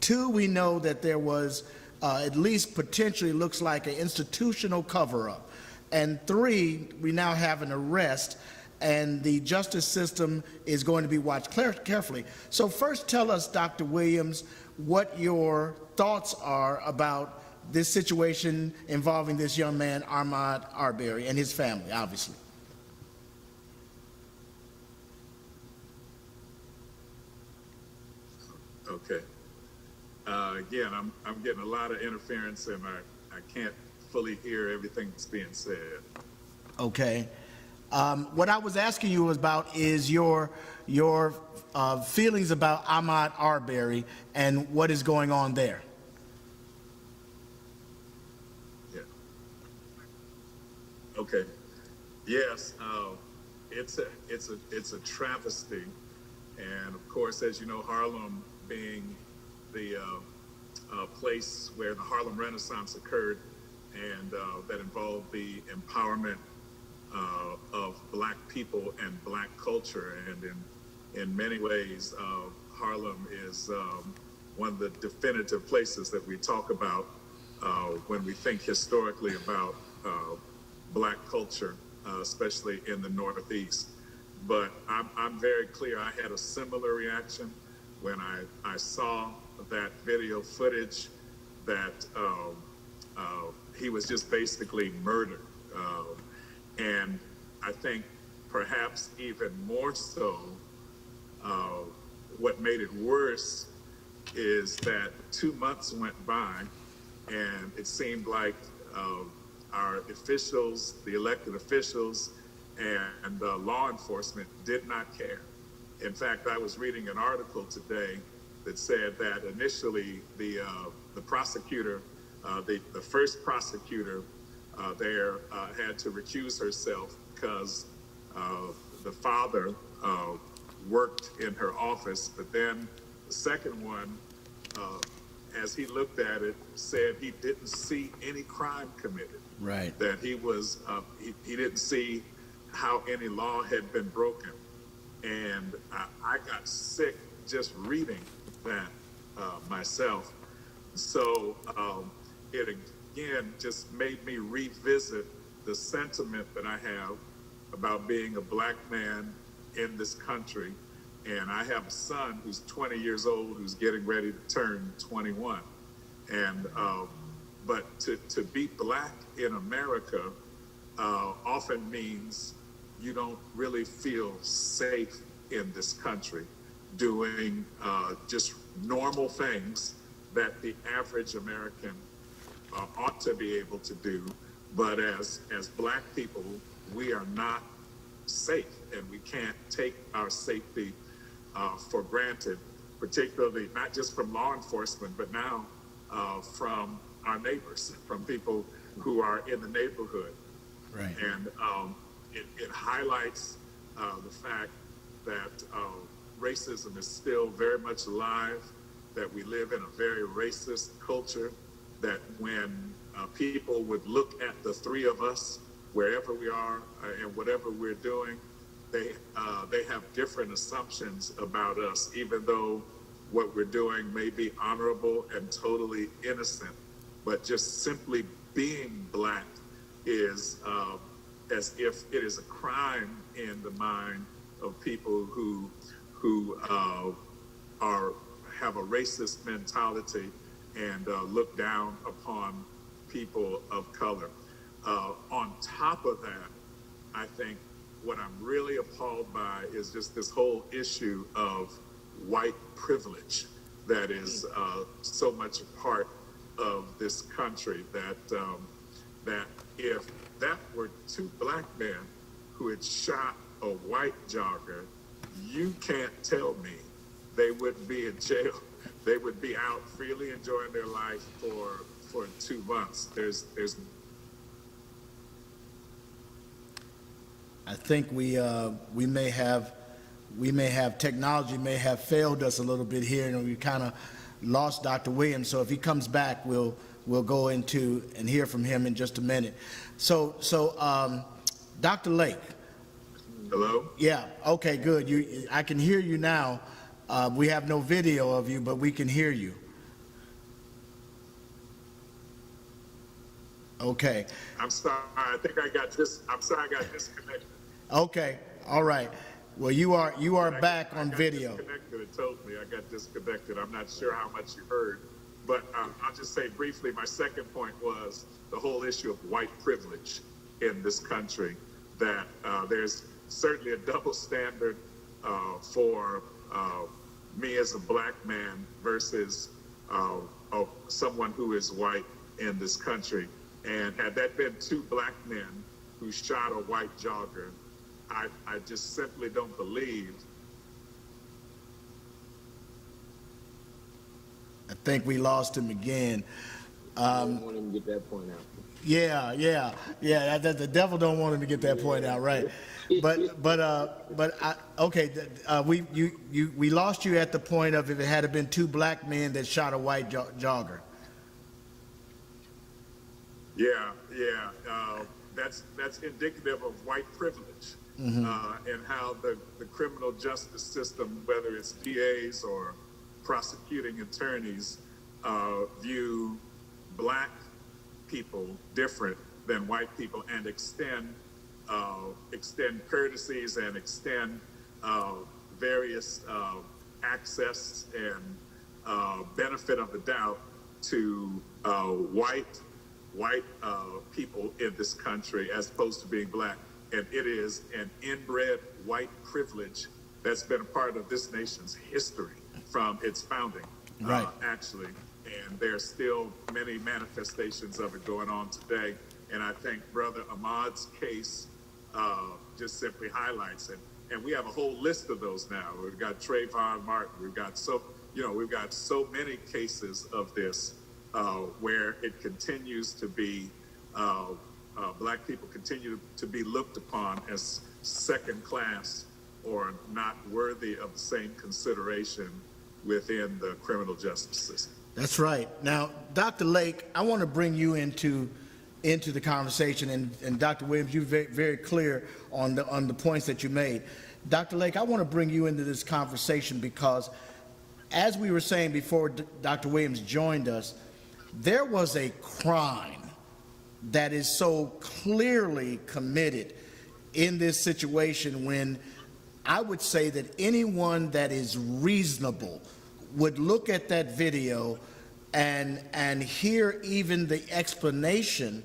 2, we know that there was at least potentially looks like an institutional cover-up. And 3, we now have an arrest, and the justice system is going to be watched carefully. So first tell us, Dr. Williams, what your thoughts are about this situation involving this young man, Ahmaud Arbery, and his family, obviously. Okay. Again, I'm getting a lot of interference, and I can't fully hear everything that's being said. Okay. What I was asking you about is your feelings about Ahmaud Arbery and what is going on there. Yeah. Okay. Yes. It's a travesty, and of course, as you know, Harlem being the place where the Harlem Renaissance occurred, and that involved the empowerment of Black people and Black culture. And in many ways, Harlem is one of the definitive places that we talk about when we think historically about Black culture, especially in the Northeast. But I'm very clear, I had a similar reaction when I saw that video footage that he was just basically murdered. And I think perhaps even more so, what made it worse is that 2 months went by, and it seemed like our officials, the elected officials, and law enforcement did not care. In fact, I was reading an article today that said that initially the prosecutor, the first prosecutor there had to recuse herself because the father worked in her office, but then the second one, as he looked at it, said he didn't see any crime committed. Right. That he was, he didn't see how any law had been broken. And I got sick just reading that myself. So it again just made me revisit the sentiment that I have about being a Black man in this country. And I have a son who's 20 years old who's getting ready to turn 21. And but to be Black in America often means you don't really feel safe in this country doing just normal things that the average American ought to be able to do. But as Black people, we are not safe, and we can't take our safety for granted, particularly not just from law enforcement, but now from our neighbors, from people who are in the neighborhood. Right. And it highlights the fact that racism is still very much alive, that we live in a very racist culture, that when people would look at the three of us, wherever we are and whatever we're doing, they have different assumptions about us, even though what we're doing may be honorable and totally innocent. But just simply being Black is as if it is a crime in the mind of people who have a racist mentality and look down upon people of color. On top of that, I think what I'm really appalled by is just this whole issue of white privilege that is so much a part of this country, that if that were two Black men who had shot a white jogger, you can't tell me they wouldn't be in jail. They would be out freely enjoying their life for 2 months. There's I think we may have technology may have failed us a little bit here, and we kind of lost Dr. Williams. So if he comes back, we'll go into and hear from him in just a minute. So Dr. Lake. Hello? Yeah. Okay. Good. I can hear you now. We have no video of you, but we can hear you. Okay. I'm sorry. I think I got this. I'm sorry, I got disconnected. Okay. All right. Well, you are back I on got video. disconnected. It told me I got disconnected. I'm not sure how much you heard, but I'll just say briefly. My second point was the whole issue of white privilege in this country. That there's certainly a double standard for me as a black man versus someone who is white in this country. And had that been two black men who shot a white jogger, I just simply don't believe. I think we lost him again. I don't want him to get that point out. Yeah. The devil don't want him to get that point out, right? We lost you at the point of if it had been two black men that shot a white jogger. Yeah. That's indicative of white privilege, and how the criminal justice system, whether it's DAs or prosecuting attorneys, view black people different than white people and extend courtesies and extend various access and benefit of the doubt to white people in this country as opposed to being black. And it is an inbred white privilege that's been a part of this nation's history from its founding, right. Actually. And there's still many manifestations of it going on today. And I think Brother Ahmad's case just simply highlights it. And we have a whole list of those now. We've got Trayvon Martin. We've got so many cases of this where it continues to be, black people continue to be looked upon as second class or not worthy of the same consideration within the criminal justice system. That's right. Now, Dr. Lake, I want to bring you into the conversation, and Dr. Williams, you're very, very clear on the points that you made. Dr. Lake, I want to bring you into this conversation because, as we were saying before Dr. Williams joined us, there was a crime that is so clearly committed in this situation when I would say that anyone that is reasonable would look at that video and hear even the explanation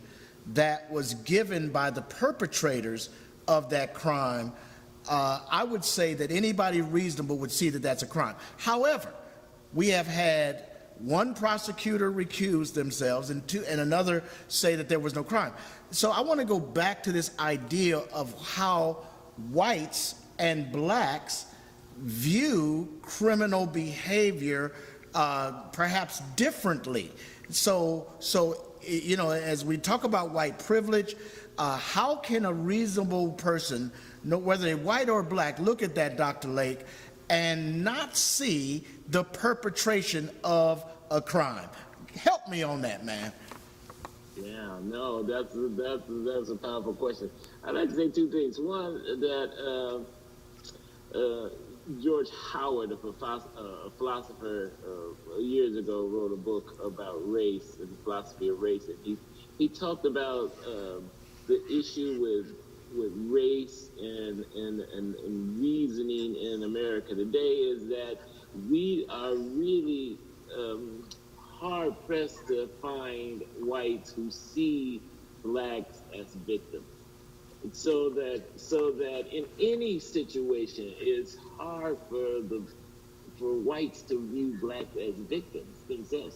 that was given by the perpetrators of that crime. I would say that anybody reasonable would see that that's a crime. However, we have had one prosecutor recuse themselves and another say that there was no crime. So I want to go back to this idea of how whites and blacks view criminal behavior perhaps differently. So as we talk about white privilege, how can a reasonable person, whether they're white or black, look at that, Dr. Lake, and not see the perpetration of a crime? Help me on that, man. Yeah, no, that's a powerful question. I'd like to say two things. One, that George Howard, a philosopher years ago, wrote a book about race and the philosophy of race, and he talked about the issue with race and reasoning in America today is that we are really hard pressed to find whites who see blacks as victims. So that in any situation, it's hard for whites to view blacks as victims themselves.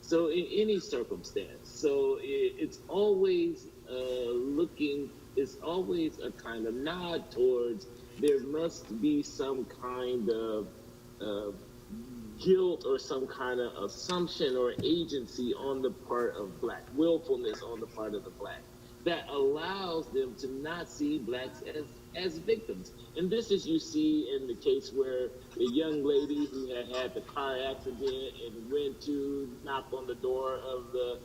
So in any circumstance, so it's always it's always a kind of nod towards there must be some kind of guilt or some kind of assumption or agency on the part of black, willfulness on the part of the black, that allows them to not see blacks as victims. And this is, you see in the case where the young lady who had the car accident and went to knock on the door of the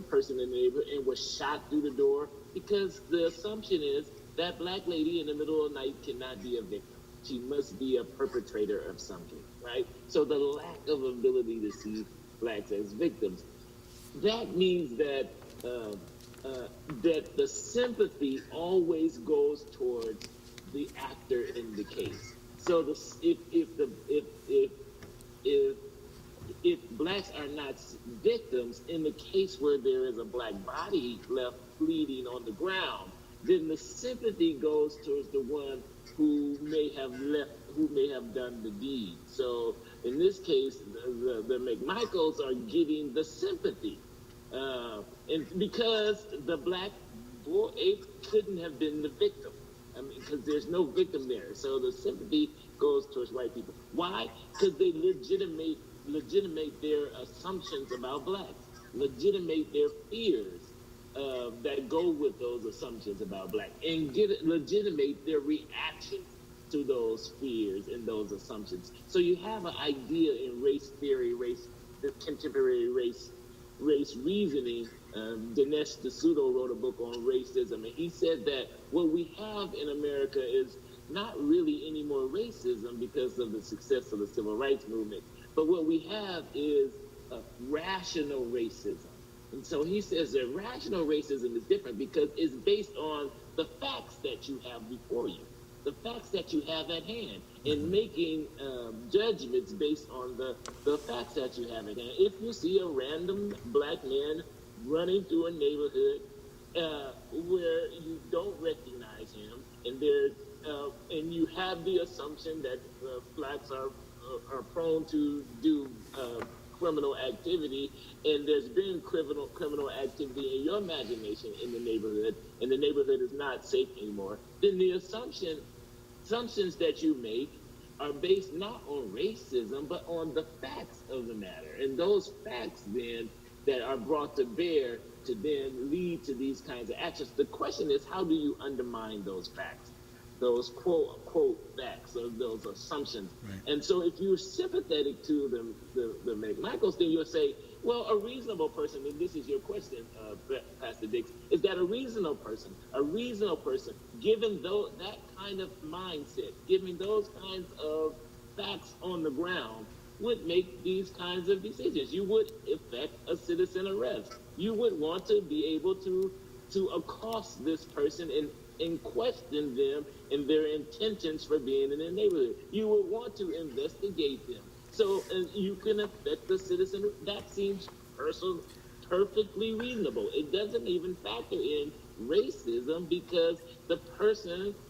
person in the neighborhood and was shot through the door, because the assumption is that black lady in the middle of the night cannot be a victim. She must be a perpetrator of something, right? So the lack of ability to see blacks as victims. that means that that the sympathy always goes towards the actor in the case. So if if blacks are not victims in the case where there is a black body left bleeding on the ground, then the sympathy goes towards the one who may have done the deed. So in this case, the McMichaels are getting the sympathy, and because the black boy couldn't have been the victim. I mean, because there's no victim there. So the sympathy goes towards white people. Why? Because they legitimate their assumptions about blacks, legitimate their fears that go with those assumptions about black, and legitimate their reactions to those fears and those assumptions. So you have an idea in race theory, the contemporary race reasoning. Dinesh D'Souza wrote a book on racism, and he said that what we have in America is not really any more racism because of the success of the civil rights movement, but what we have is a rational racism. And so he says that rational racism is different because it's based on the facts that you have before you, the facts that you have at hand, and making judgments based on the facts that you have at hand. If you see a random black man running through a neighborhood where you don't recognize him, and you have the assumption that blacks are prone to do criminal activity, and there's been criminal activity in your imagination in the neighborhood, and the neighborhood is not safe anymore, then the assumptions that you make are based not on racism, but on the facts of the matter. And those facts then that are brought to bear to then lead to these kinds of actions. The question is, how do you undermine those facts, those quote unquote facts, or those assumptions? Right. And so if you're sympathetic to the McMichaels, then you'll say, well, a reasonable person, and this is your question, Pastor Dix, is that a reasonable person, given that kind of mindset, given those kinds of facts on the ground, would make these kinds of decisions. You would effect a citizen arrest. You would want to be able to accost this person and question them and their intentions for being in the neighborhood. You would want to investigate them. So you can affect the citizen. That seems perfectly reasonable. It doesn't even factor in racism because the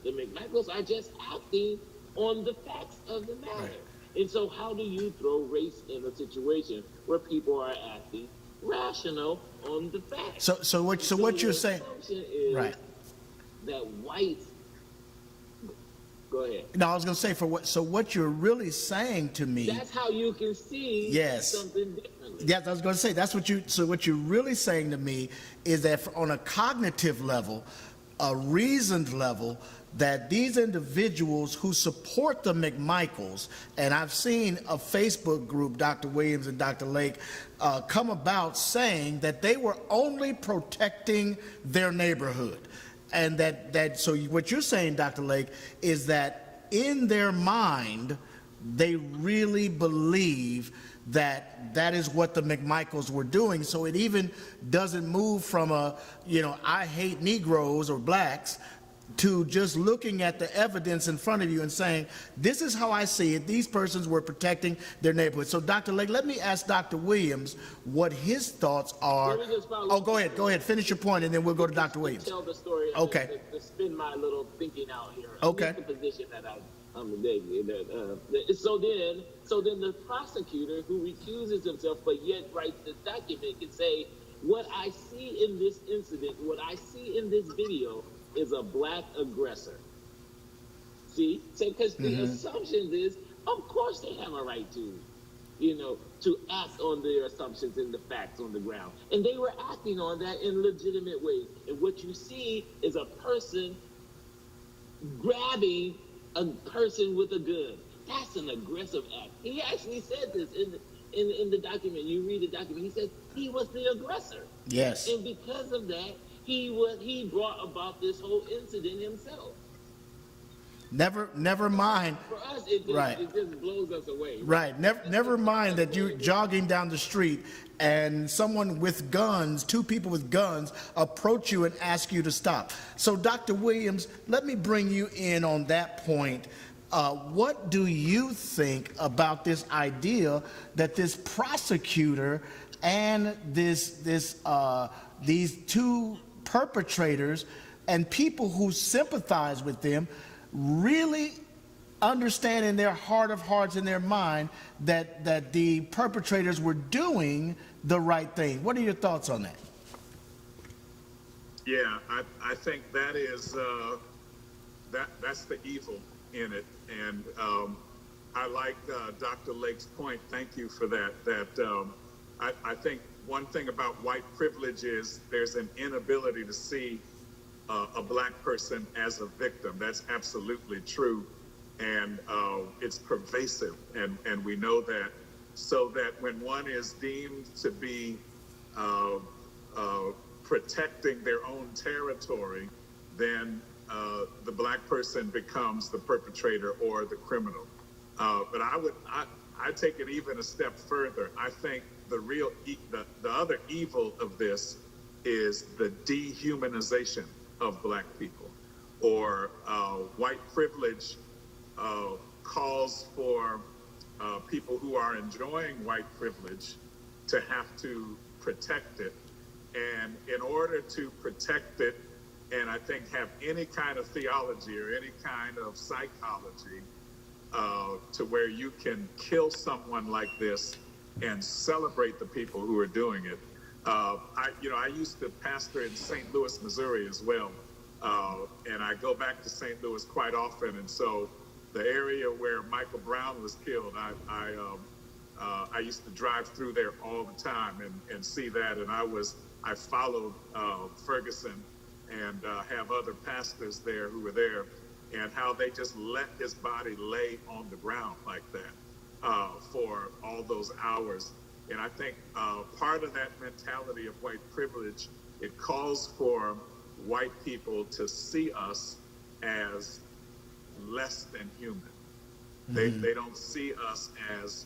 McMichaels are just acting on the facts of the matter. Right. And so how do you throw race in a situation where people are acting rational on the facts? So what you're saying is right, that whites, go ahead. No, I was going to say what you're really saying to me. That's how you can see something differently. Yes, I was going to say what you're really saying to me is that on a cognitive level, a reasoned level, that these individuals who support the McMichaels, and I've seen a Facebook group, Dr. Williams and Dr. Lake, come about saying that they were only protecting their neighborhood. And so what you're saying, Dr. Lake, is that in their mind, they really believe that is what the McMichaels were doing. So it even doesn't move from I hate Negroes or blacks to just looking at the evidence in front of you and saying, this is how I see it. These persons were protecting their neighborhood. So Dr. Lake, let me ask Dr. Williams what his thoughts are. Go ahead. Finish your point, and then we'll go to Dr. Williams. Tell the story. Okay. To spin my little thinking out here. Okay. The position that I'm in. So then the prosecutor who recuses himself but yet writes this document can say, what I see in this incident, what I see in this video is a black aggressor. See? So because the assumption is, of course they have a right to act on their assumptions and the facts on the ground. And they were acting on that in legitimate ways. And what you see is a person grabbing a person with a gun. That's an aggressive act. He actually said this in the document. You read the document. He said he was the aggressor. Yes. And because of that, he brought about this whole incident himself. Never mind. For us, it just blows us away. Right. Never mind that you're jogging down the street and someone with guns, two people with guns, approach you and ask you to stop. So, Dr. Williams, let me bring you in on that point. What do you think about this idea that this prosecutor and these two perpetrators and people who sympathize with them really understand in their heart of hearts, in their mind, that the perpetrators were doing the right thing? What are your thoughts on that? Yeah, I think that is that's the evil in it, and I like Dr. Lake's point. Thank you for that. I think one thing about white privilege is there's an inability to see a black person as a victim. That's absolutely true, and it's pervasive, and we know that. So that when one is deemed to be protecting their own territory, then the black person becomes the perpetrator or the criminal. But I take it even a step further. I think the other evil of this is the dehumanization of black people, or white privilege calls for people who are enjoying white privilege to have to protect it. And in order to protect it, and I think have any kind of theology or any kind of psychology to where you can kill someone like this and celebrate the people who are doing it. I used to pastor in St. Louis, Missouri as well. And I go back to St. Louis quite often. And so the area where Michael Brown was killed, I used to drive through there all the time and see that. And I followed Ferguson and have other pastors there who were there, and how they just let his body lay on the ground like that for all those hours. And I think part of that mentality of white privilege, it calls for white people to see us as less than human. Mm-hmm. They don't see us as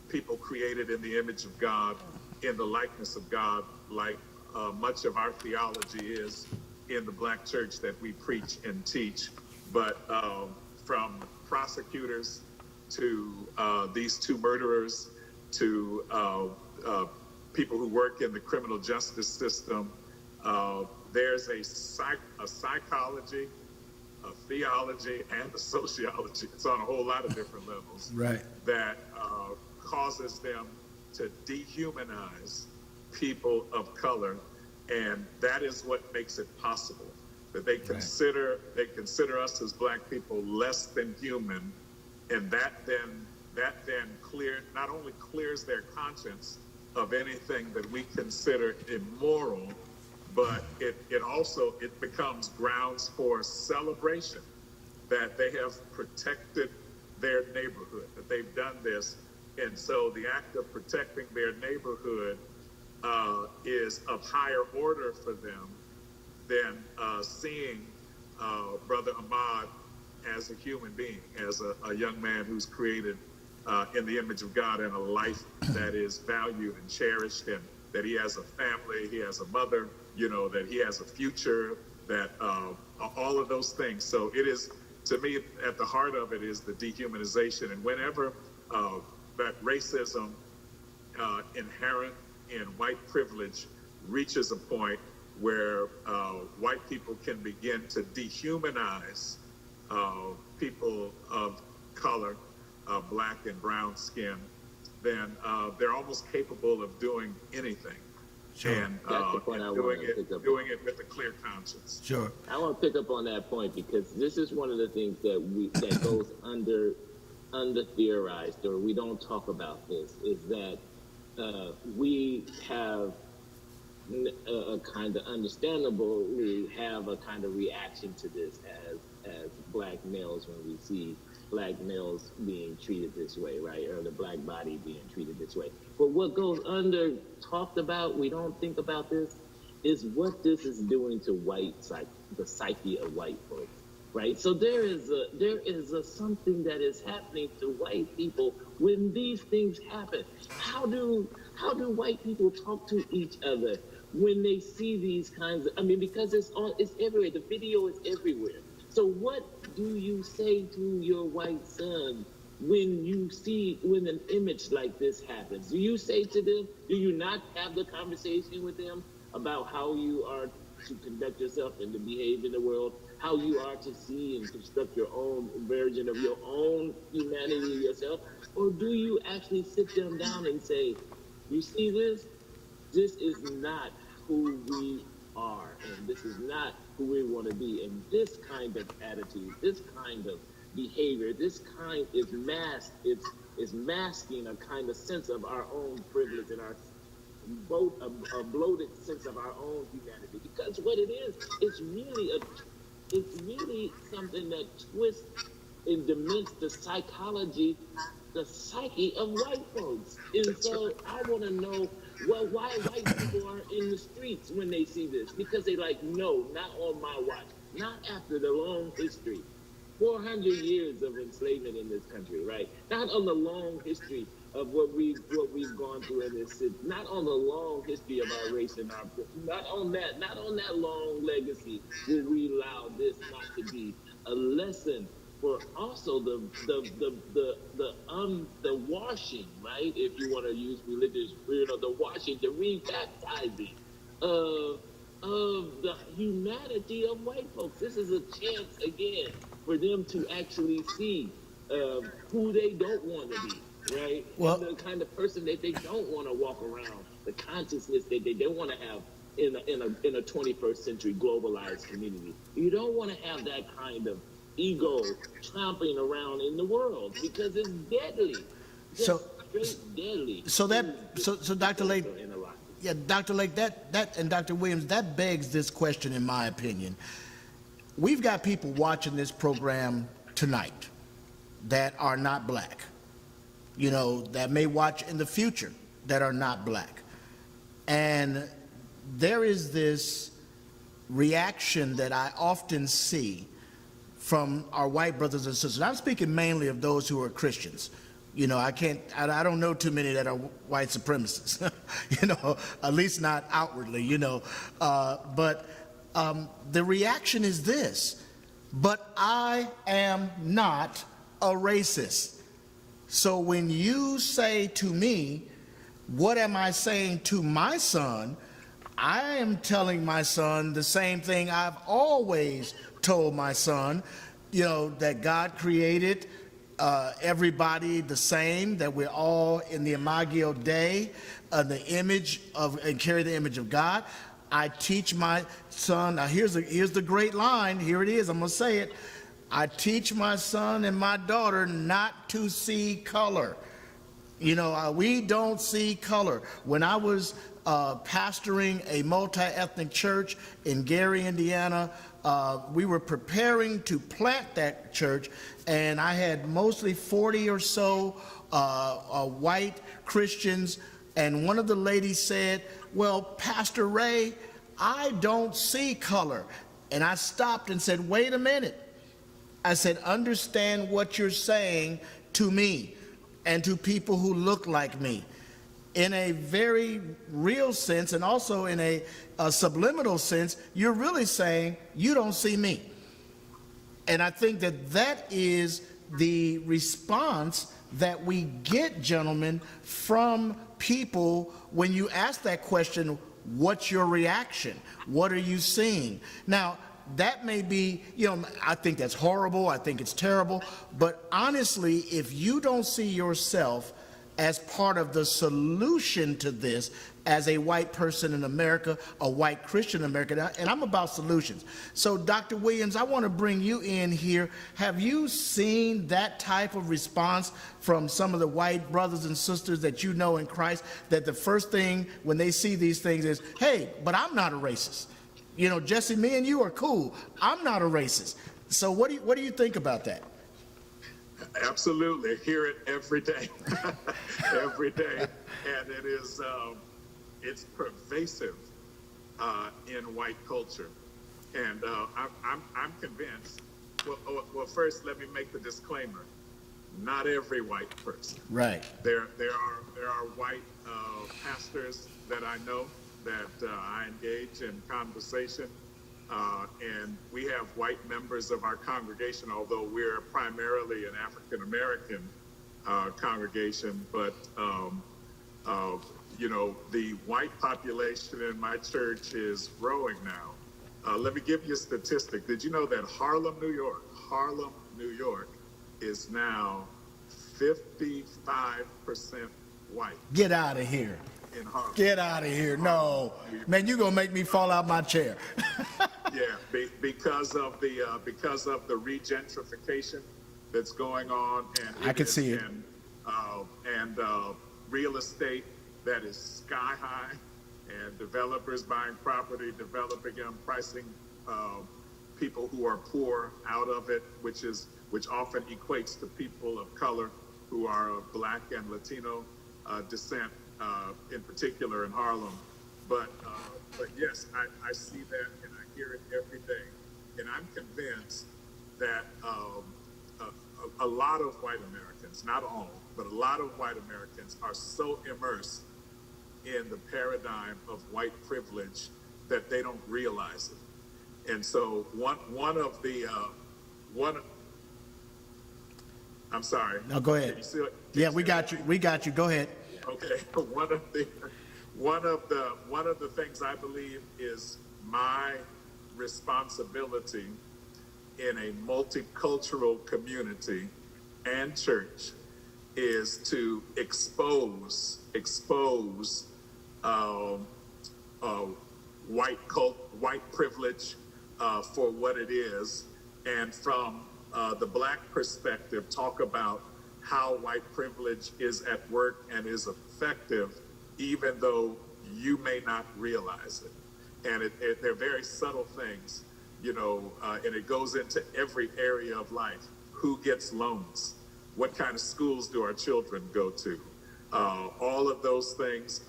people created in the image of God, in the likeness of God, like much of our theology is in the black church that we preach and teach. But from prosecutors to these two murderers to people who work in the criminal justice system, there's a psychology, a theology, and a sociology. It's on a whole lot of different levels. Right. That causes them to dehumanize people of color, and that is what makes it possible. That they consider us as black people less than human, and that then not only clears their conscience of anything that we consider immoral, but it also becomes grounds for celebration that they have protected their neighborhood, that they've done this. And so the act of protecting their neighborhood is of higher order for them than seeing Brother Ahmaud as a human being, as a young man who's created in the image of God, and a life that is valued and cherished, and that he has a family, he has a mother, that he has a future, that all of those things. So it is, to me, at the heart of it is the dehumanization. And whenever that racism inherent in white privilege reaches a point where white people can begin to dehumanize people of color, black and brown skin, then they're almost capable of doing anything. Sure. And doing it with a clear conscience. Sure. I want to pick up on that point, because this is one of the things that goes under theorized, or we don't talk about this, is that we have a kind of we have a kind of reaction to this as black males when we see black males being treated this way, right? Or the black body being treated this way. But what goes talked about, we don't think about this, is what this is doing to the psyche of white folks. right? So there is a something that is happening to white people when these things happen. How do white people talk to each other when they see these kinds of, I mean, because it's everywhere. The video is everywhere. So what do you say to your white son when an image like this happens? Do you say to them, do you not have the conversation with them about how you are to conduct yourself and to behave in the world, how you are to see and construct your own version of your own humanity yourself? Or do you actually sit them down and say, you see this? This is not who we are, and this is not who we want to be. And this kind of attitude, this kind of behavior, this kind is masked. It's masking a kind of sense of our own privilege and our both a bloated sense of our own humanity. Because what it is, it's really something that twists and dements the psychology, the psyche of white folks. And so I want to know, well, why white people are in the streets when they see this? Because they like, no, not on my watch, not after the long history. 400 years of enslavement in this country, right? Not on the long history of what we've gone through in this city, not on the long history of our race and our, not on that long legacy will we allow this not to be a lesson for also the washing, right? If you want to use religious, the washing, the rebaptizing of the humanity of white folks. This is a chance again for them to actually see who they don't want to be, right? Well, and the kind of person that they don't want to walk around, the consciousness that they don't want to have in a 21st century globalized community. You don't want to have that kind of ego chomping around in the world because it's deadly. Just straight deadly. So Dr. Lake, yeah, Dr. Lake, that and Dr. Williams, that begs this question, in my opinion. We've got people watching this program tonight that are not black, that may watch in the future that are not black. And there is this reaction that I often see from our white brothers and sisters. I'm speaking mainly of those who are Christians. I don't know too many that are white supremacists, at least not outwardly, but the reaction is this: but I am not a racist. So when you say to me, what am I saying to my son? I am telling my son the same thing I've always told my son, that God created everybody the same, that we're all in the Imago Dei, the image of, and carry the image of God. I teach my son, now here's the great line, here it is, I'm gonna say it. I teach my son and my daughter not to see color. We don't see color. When I was pastoring a multi-ethnic church in Gary, Indiana, we were preparing to plant that church, and I had mostly 40 or so white Christians, and one of the ladies said, well, Pastor Ray, I don't see color. And I stopped and said, wait a minute. I said, understand what you're saying to me and to people who look like me. In a very real sense, and also in a subliminal sense, you're really saying, you don't see me. And I think that is the response that we get, gentlemen, from people when you ask that question, what's your reaction? What are you seeing? Now, that may be, I think that's horrible, I think it's terrible, but honestly, if you don't see yourself as part of the solution to this, as a white person in America, a white Christian in America, and I'm about solutions. So Dr. Williams, I want to bring you in here. Have you seen that type of response from some of the white brothers and sisters that you know in Christ, that the first thing when they see these things is, hey, but I'm not a racist. Jesse, me and you are cool. I'm not a racist. So what do you think about that? Absolutely. Hear it every day. Every day. And it is, it's pervasive in white culture. And I'm convinced well, first let me make the disclaimer: not every white person. Right. There are white pastors that I know that I engage in conversation, and we have white members of our congregation, although we're primarily an African American congregation. But the white population in my church is growing now. Let me give you a statistic. Did you know that Harlem, New York, is now 55% white? Get out of here. In Harlem. Get out of here. No. Man, you're going to make me fall out my chair. Yeah, because of the regentrification that's going on, and I can see it. And real estate that is sky high, and developers buying property, developing them, pricing people who are poor out of it, which often equates to people of color who are of Black and Latino descent, in particular in Harlem. But yes, I see that and I hear it every day, and I'm convinced that a lot of white Americans, not all, but a lot of white Americans are so immersed in the paradigm of white privilege that they don't realize it. And so one of the I'm sorry. No, go ahead. Yeah, we got you. We got you. Go ahead. Okay. One of the things I believe is my responsibility in a multicultural community and church is to expose white privilege for what it is, and from the Black perspective, talk about how white privilege is at work and is effective, even though you may not realize it. And they're very subtle things, and it goes into every area of life. Who gets loans? What kind of schools do our children go to? All of those things,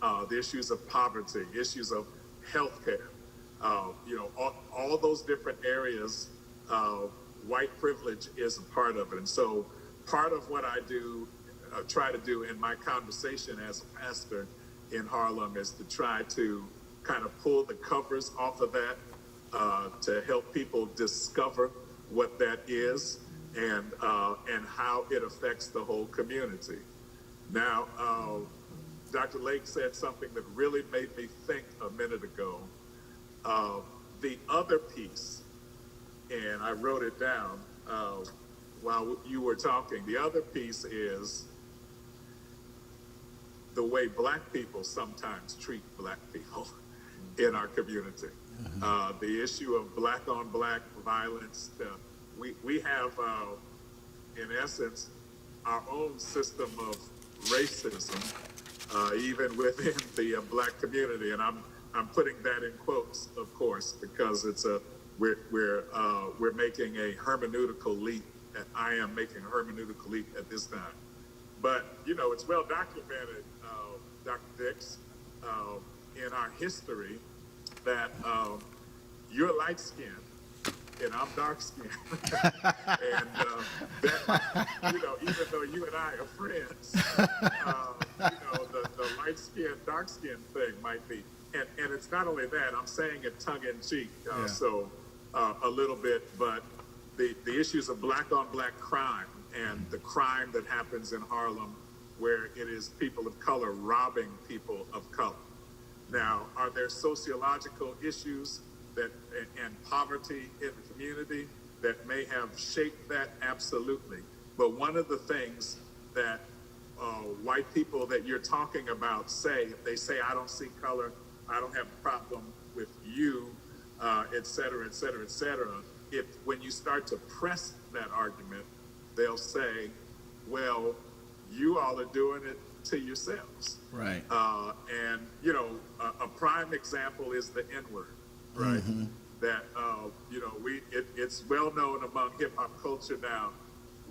the issues of poverty, issues of healthcare, all those different areas, white privilege is a part of it. And so part of what I do, try to do in my conversation as a pastor in Harlem is to try to kind of pull the covers off of that, to help people discover what that is and how it affects the whole community. Now, Dr. Lake said something that really made me think a minute ago. The other piece, and I wrote it down while you were talking, the other piece is the way Black people sometimes treat Black people in our community. The issue of Black on Black violence. We have, in essence, our own system of racism, even within the Black community, and I'm putting that in quotes, of course, because we're making a hermeneutical leap. And I am making a hermeneutical leap at this time, but it's well documented, Dr. Dix, in our history that you're light skinned and I'm dark skinned, and that even though you and I are friends, the light skin, dark skin thing might be, and it's not only that. I'm saying it tongue in cheek, so a little bit, but the issues of Black on Black crime and the crime that happens in Harlem, where it is people of color robbing people of color. Now, are there sociological issues and poverty in the community that may have shaped that? Absolutely. But one of the things that white people that you're talking about say, if they say, I don't see color, I don't have a problem with you, et cetera, et cetera, et cetera, when you start to press that argument, they'll say, well, you all are doing it to yourselves. Right. And, a prime example is the N-word, right? Mm-hmm. That, it's well known among hip hop culture now,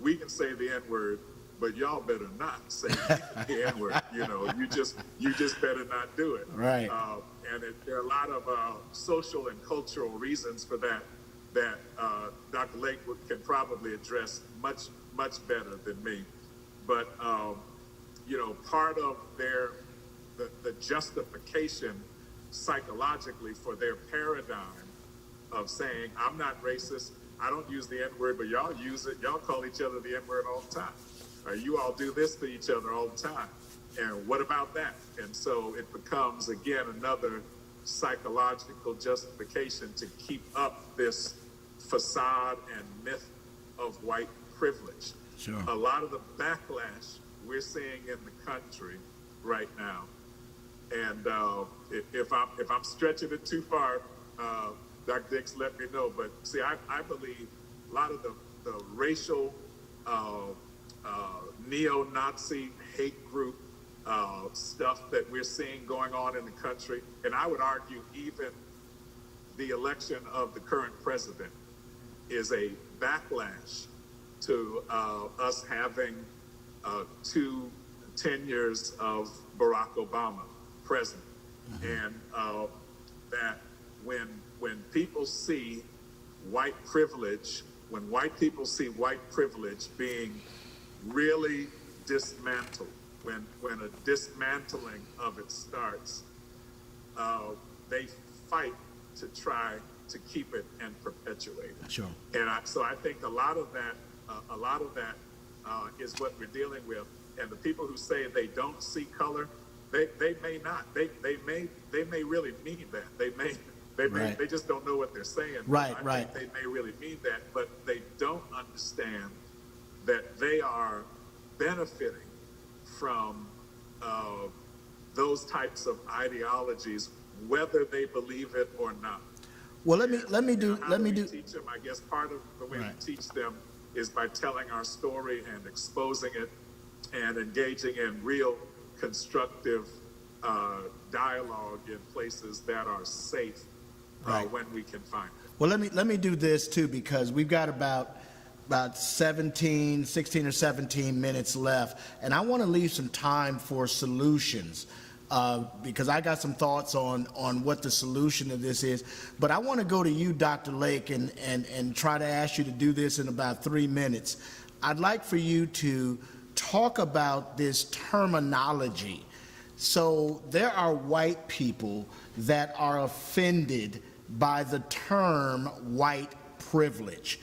we can say the N-word, but y'all better not say the N-word. You just better not do it. Right. And there are a lot of social and cultural reasons for that. that Dr. Lakewood can probably address much better than me. But part of the justification psychologically for their paradigm of saying, I'm not racist, I don't use the N-word, but y'all use it, y'all call each other the N-word all the time. Or you all do this to each other all the time. And what about that? And so it becomes, again, another psychological justification to keep up this facade and myth of white privilege. Sure. A lot of the backlash we're seeing in the country right now, and if I'm stretching it too far, Dr. Dix, let me know. But see, I believe a lot of the racial neo-Nazi hate group stuff that we're seeing going on in the country, and I would argue even the election of the current president is a backlash to us having 10 years of Barack Obama president. Mm-hmm. And that when people see white privilege, when white people see white privilege being really dismantled, when a dismantling of it starts, they fight to try to keep it and perpetuate it. Sure. And so I think a lot of that is what we're dealing with. And the people who say they don't see color, they may not. They may really mean that. They just don't know what they're saying. Right. I think they may really mean that, but they don't understand that they are benefiting from those types of ideologies, whether they believe it or not. Well, let me teach them. I guess part of the way we teach them is by telling our story and exposing it and engaging in real constructive dialogue in places that are safe when we can find it. Well, let me do this too, because we've got about 16 or 17 minutes left, and I want to leave some time for solutions. Because I got some thoughts on what the solution to this is. But I want to go to you, Dr. Lake, and try to ask you to do this in about 3 minutes. I'd like for you to talk about this terminology. So there are white people that are offended by the term white privilege.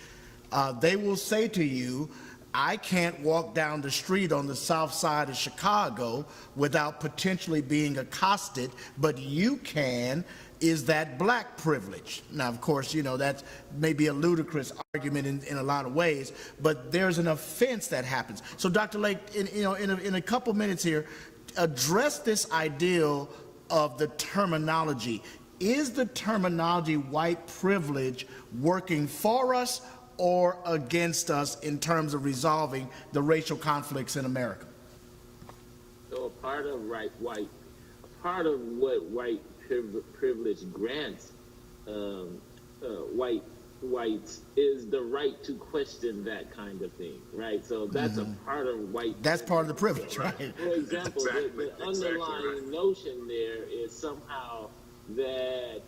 They will say to you, I can't walk down the street on the south side of Chicago without potentially being accosted, but you can. Is that black privilege? Now, of course, that's maybe a ludicrous argument in a lot of ways, but there's an offense that happens. So, Dr. Lake, in a couple minutes here, address this idea of the terminology. Is the terminology white privilege working for us or against us in terms of resolving the racial conflicts in America? So a part of what white privilege grants whites is the right to question that kind of thing, right? So that's a part of white. That's part of the privilege, right? For example, the underlying notion there is somehow that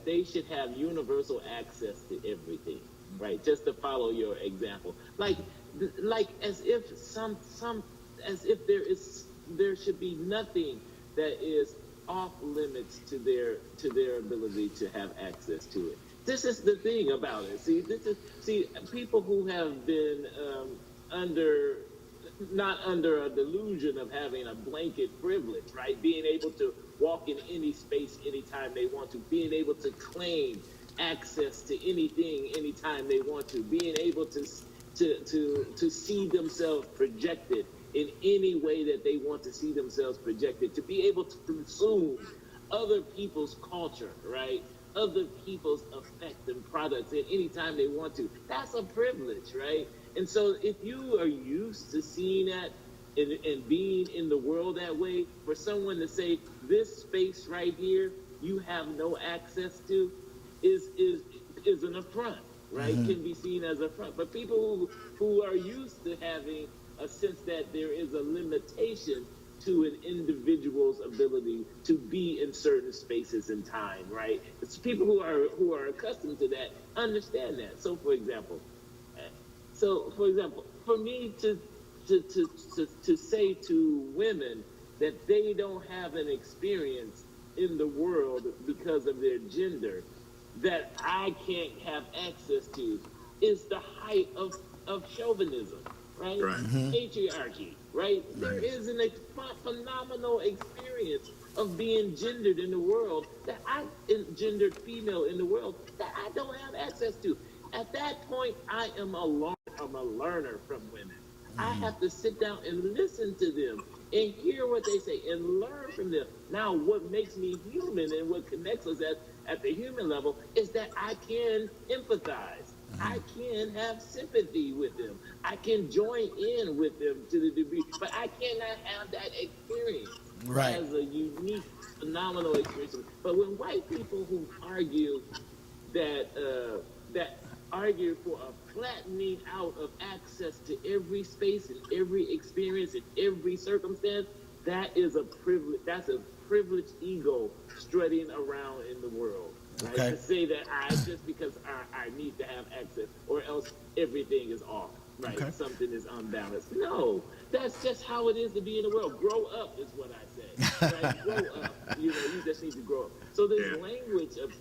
they should have universal access to everything, right? Just to follow your example, like as if there should be nothing that is off limits to their ability to have access to it. This is the thing about it. See, people who have been not under a delusion of having a blanket privilege, right? Being able to walk in any space anytime they want to, being able to claim access to anything anytime they want to, being able to see themselves projected in any way that they want to see themselves projected, to be able to consume other people's culture, right? Other people's effect and products at any time they want to. That's a privilege, right? And so if you are used to seeing that and being in the world that way, for someone to say this space right here you have no access to is an affront, right? Mm-hmm. Can be seen as an affront. But people who are used to having a sense that there is a limitation to an individual's ability to be in certain spaces and time, right? It's people who are accustomed to that understand that. So for example, for me to say to women that they don't have an experience in the world because of their gender that I can't have access to is the height of chauvinism, right? Patriarchy, right? There is a phenomenal experience of being gendered in the world gendered female in the world that I don't have access to. At that point, I am a learner from women. I have to sit down and listen to them and hear what they say and learn from them. Now, what makes me human and what connects us at the human level is that I can empathize. I can have sympathy with them. I can join in with them to the degree, but I cannot have that experience as a unique, phenomenal experience. But when white people who argue that argue for a flattening out of access to every space and every experience and every circumstance, that is a privilege. That's a privileged ego strutting around in the world. Right? To say that just because I need to have access or else everything is off, right? Something is unbalanced. No, that's just how it is to be in the world. Grow up is what I say. Right? Grow up. You just need to grow up. So this language of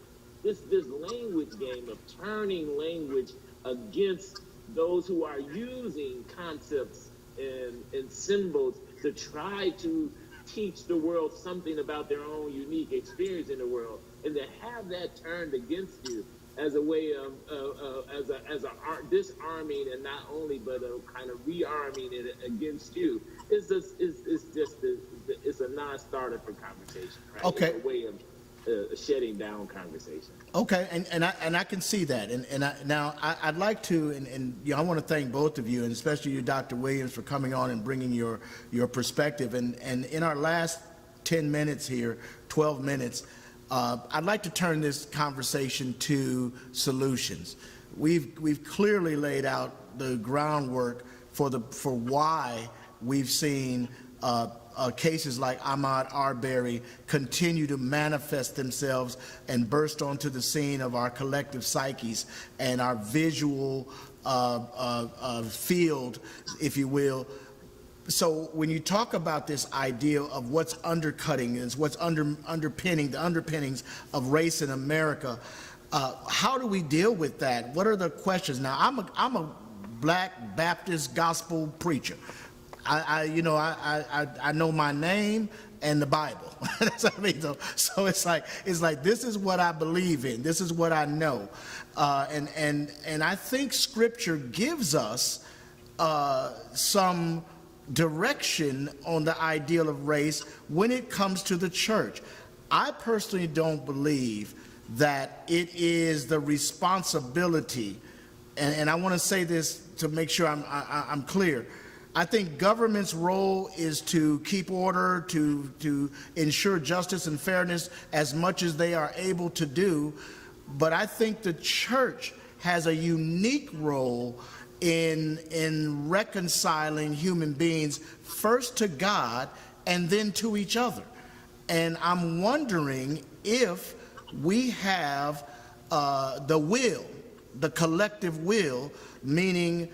this language game of turning language against those who are using concepts and symbols to try to teach the world something about their own unique experience in the world, and to have that turned against you as a way of disarming and not only but a kind of rearming it against you it's a non-starter for conversation, right? Okay. It's a way of shutting down conversation. Okay, and I can see that, now I'd like to, and I want to thank both of you, and especially you, Dr. Williams, for coming on and bringing your perspective. And in our last 10 minutes here, 12 minutes, I'd like to turn this conversation to solutions. We've clearly laid out the groundwork for why we've seen cases like Ahmaud Arbery continue to manifest themselves and burst onto the scene of our collective psyches and our visual field, if you will. So when you talk about this idea of what's undercutting is what's underpinning the underpinnings of race in America, how do we deal with that? What are the questions? Now, I'm a Black Baptist gospel preacher. I know my name and the Bible. That's what I mean. So it's like this is what I believe in. This is what I know, and I think Scripture gives us some direction on the ideal of race when it comes to the church. I personally don't believe that it is the responsibility, and I want to say this to make sure I'm clear. I think government's role is to keep order, to ensure justice and fairness as much as they are able to do. But I think the church has a unique role in reconciling human beings, first to God and then to each other. And I'm wondering if we have the will, the collective will, meaning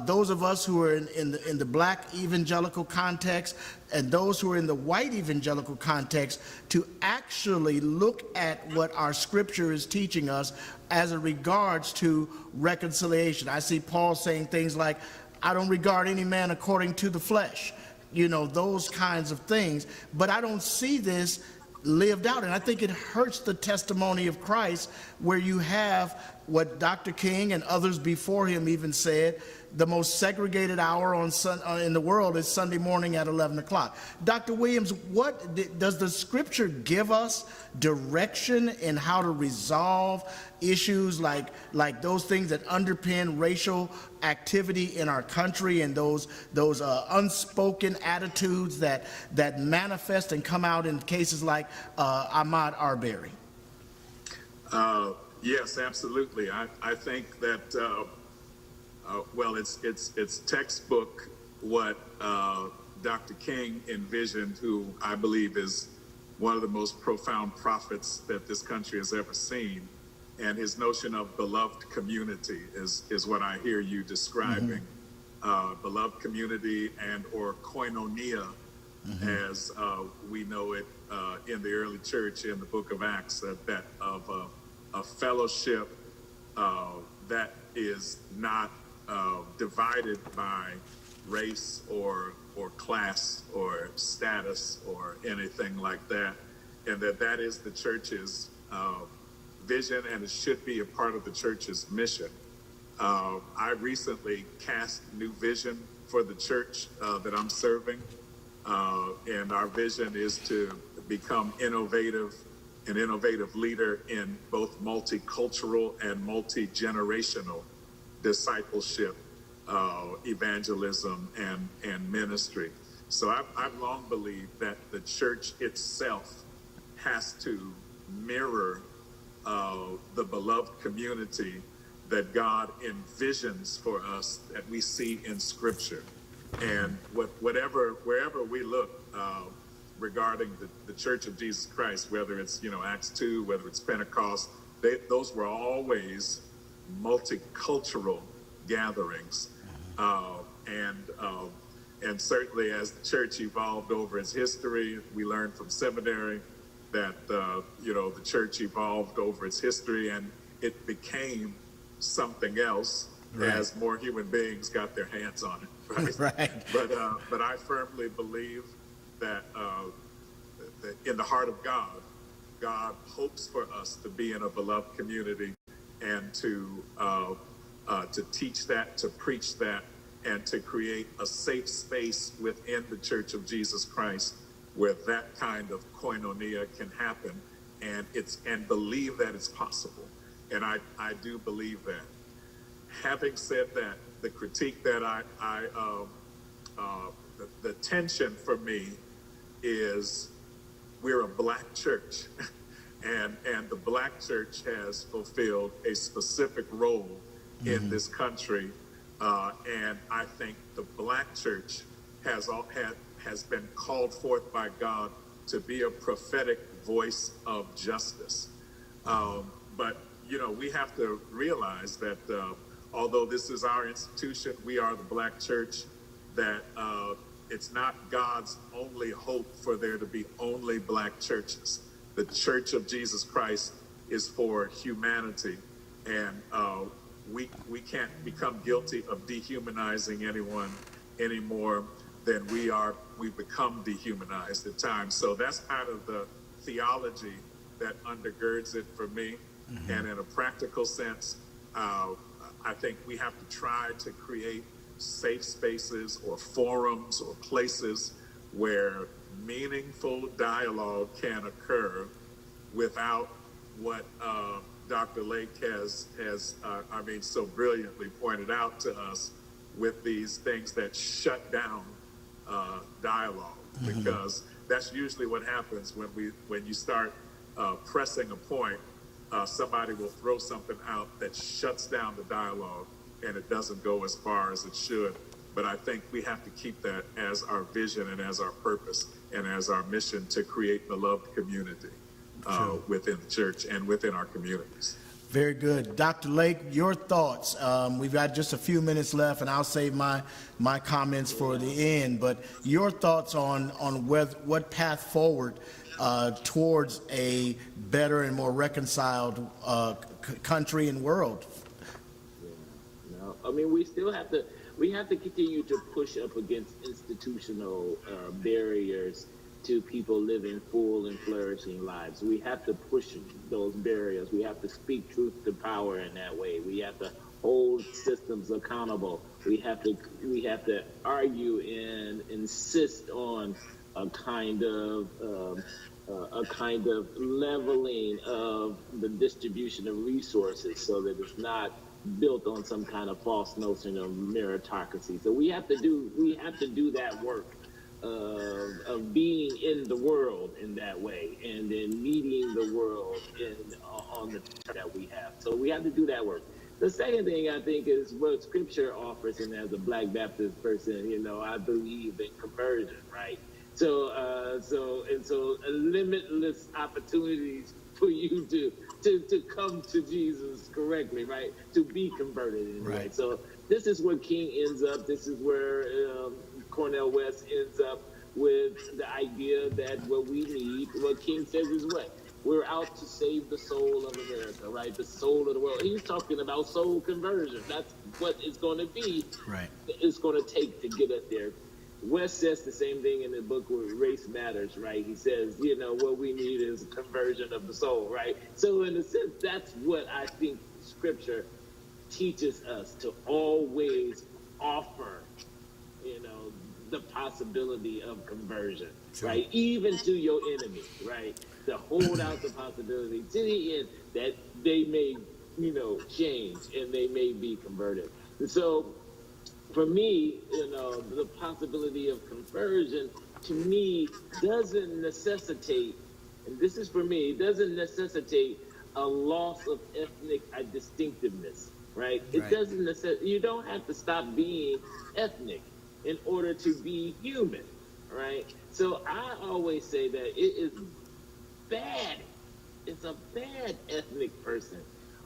those of us who are in the Black evangelical context and those who are in the white evangelical context, to actually look at what our Scripture is teaching us as it regards to reconciliation. I see Paul saying things like, I don't regard any man according to the flesh, those kinds of things. But I don't see this lived out, and I think it hurts the testimony of Christ, where you have what Dr. King and others before him even said, the most segregated hour in the world is Sunday morning at 11 o'clock. Dr. Williams, what does the Scripture give us direction in how to resolve issues like those things that underpin racial activity in our country, and those unspoken attitudes that manifest and come out in cases like Ahmaud Arbery? Yes, absolutely. I think that well, it's textbook what Dr. King envisioned, who I believe is one of the most profound prophets that this country has ever seen. And his notion of beloved community is what I hear you describing. Beloved community and or koinonia, as we know it in the early church in the book of Acts, that of a fellowship that is not divided by race or class or status or anything like that, and that is the church's vision, and it should be a part of the church's mission. I recently cast new vision for the church that I'm serving, and our vision is to become an innovative leader in both multicultural and multi-generational discipleship, evangelism, and ministry. So I've long believed that the church itself has to mirror the beloved community that God envisions for us that we see in Scripture. And wherever we look regarding the Church of Jesus Christ, whether it's Acts 2, whether it's Pentecost, those were always multicultural gatherings, and certainly as the church evolved over its history, we learned from seminary that the church evolved over its history and it became something else, right, as more human beings got their hands on it, right? Right. But I firmly believe that in the heart of God hopes for us to be in a beloved community and to teach that, to preach that, and to create a safe space within the Church of Jesus Christ where that kind of koinonia can happen, and believe that it's possible. And I do believe that. Having said that, the critique that the tension for me is we're a black church, and the black church has fulfilled a specific role in this country, and I think the black church has been called forth by God to be a prophetic voice of justice. But we have to realize that although this is our institution, we are the black church, that it's not God's only hope for there to be only black churches. The Church of Jesus Christ is for humanity, and we can't become guilty of dehumanizing anyone any more than we've become dehumanized at times. So that's kind of the theology that undergirds it for me. And in a practical sense, I think we have to try to create safe spaces or forums or places where meaningful dialogue can occur without what Dr. Lake has so brilliantly pointed out to us with these things that shut down dialogue, because that's usually what happens when you start pressing a point. Somebody will throw something out that shuts down the dialogue, and it doesn't go as far as it should. But I think we have to keep that as our vision and as our purpose and as our mission to create beloved community within the church and within our communities. Very good. Dr. Lake, your thoughts. We've got just a few minutes left, and I'll save my comments for the end. But your thoughts on what path forward towards a better and more reconciled country and world. Yeah, no, I mean, we have to continue to push up against institutional barriers to people living full and flourishing lives. We have to push those barriers. We have to speak truth to power in that way. We have to hold systems accountable. We have to argue and insist on a kind of leveling of the distribution of resources, so that it's not built on some kind of false notion of meritocracy. So we have to do that work of being in the world in that way, and then meeting the world on the terms that we have. So we have to do that work. The second thing I think is what Scripture offers, and as a Black Baptist person, I believe in conversion, right? So limitless opportunities for you to come to Jesus correctly, right? To be converted in Right. way. So this is where King ends up. This is where Cornel West ends up with the idea that what we need, what King says is what? We're out to save the soul of America, right? The soul of the world. He's talking about soul conversion. That's what it's going to be. Right. It's going to take to get us there. West says the same thing in the book where Race Matters, right? He says, what we need is a conversion of the soul, right? So in a sense, that's what I think Scripture teaches us, to always offer, the possibility of conversion, sure, right? Even to your enemy, right? To hold out the possibility to the end that they may, change and they may be converted. And so for me, the possibility of conversion to me doesn't necessitate, and this is for me, it doesn't necessitate a loss of ethnic distinctiveness, right? It doesn't necessitate, you don't have to stop being ethnic in order to be human, right? So I always say that it is bad. It's a bad ethnic person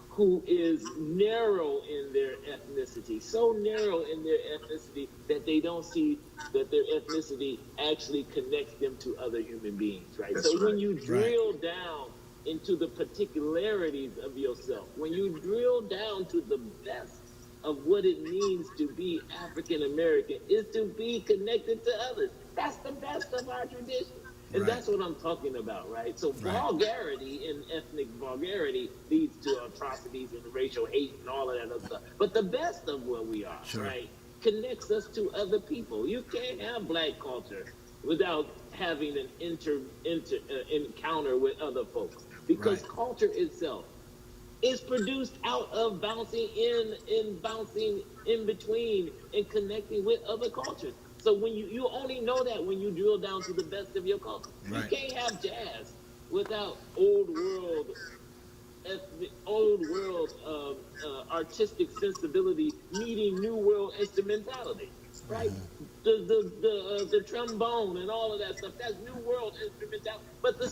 who is narrow in their ethnicity, so narrow in their ethnicity that they don't see that their ethnicity actually connects them to other human beings, right? That's so right. When you drill down into the particularities of yourself, when you drill down to the best of what it means to be African American, is to be connected to others. That's the best of our tradition. And that's what I'm talking about, right? So vulgarity and ethnic vulgarity leads to atrocities and racial hate and all of that other stuff. But the best of what we are, right, connects us to other people. You can't have Black culture without having an encounter with other folks, because culture itself is produced out of bouncing in between and connecting with other cultures. So when you only know that when you drill down to the best of your culture. You can't have jazz without old world artistic sensibility meeting new world instrumentality, right? The trombone and all of that stuff, that's new world instrumentality. But the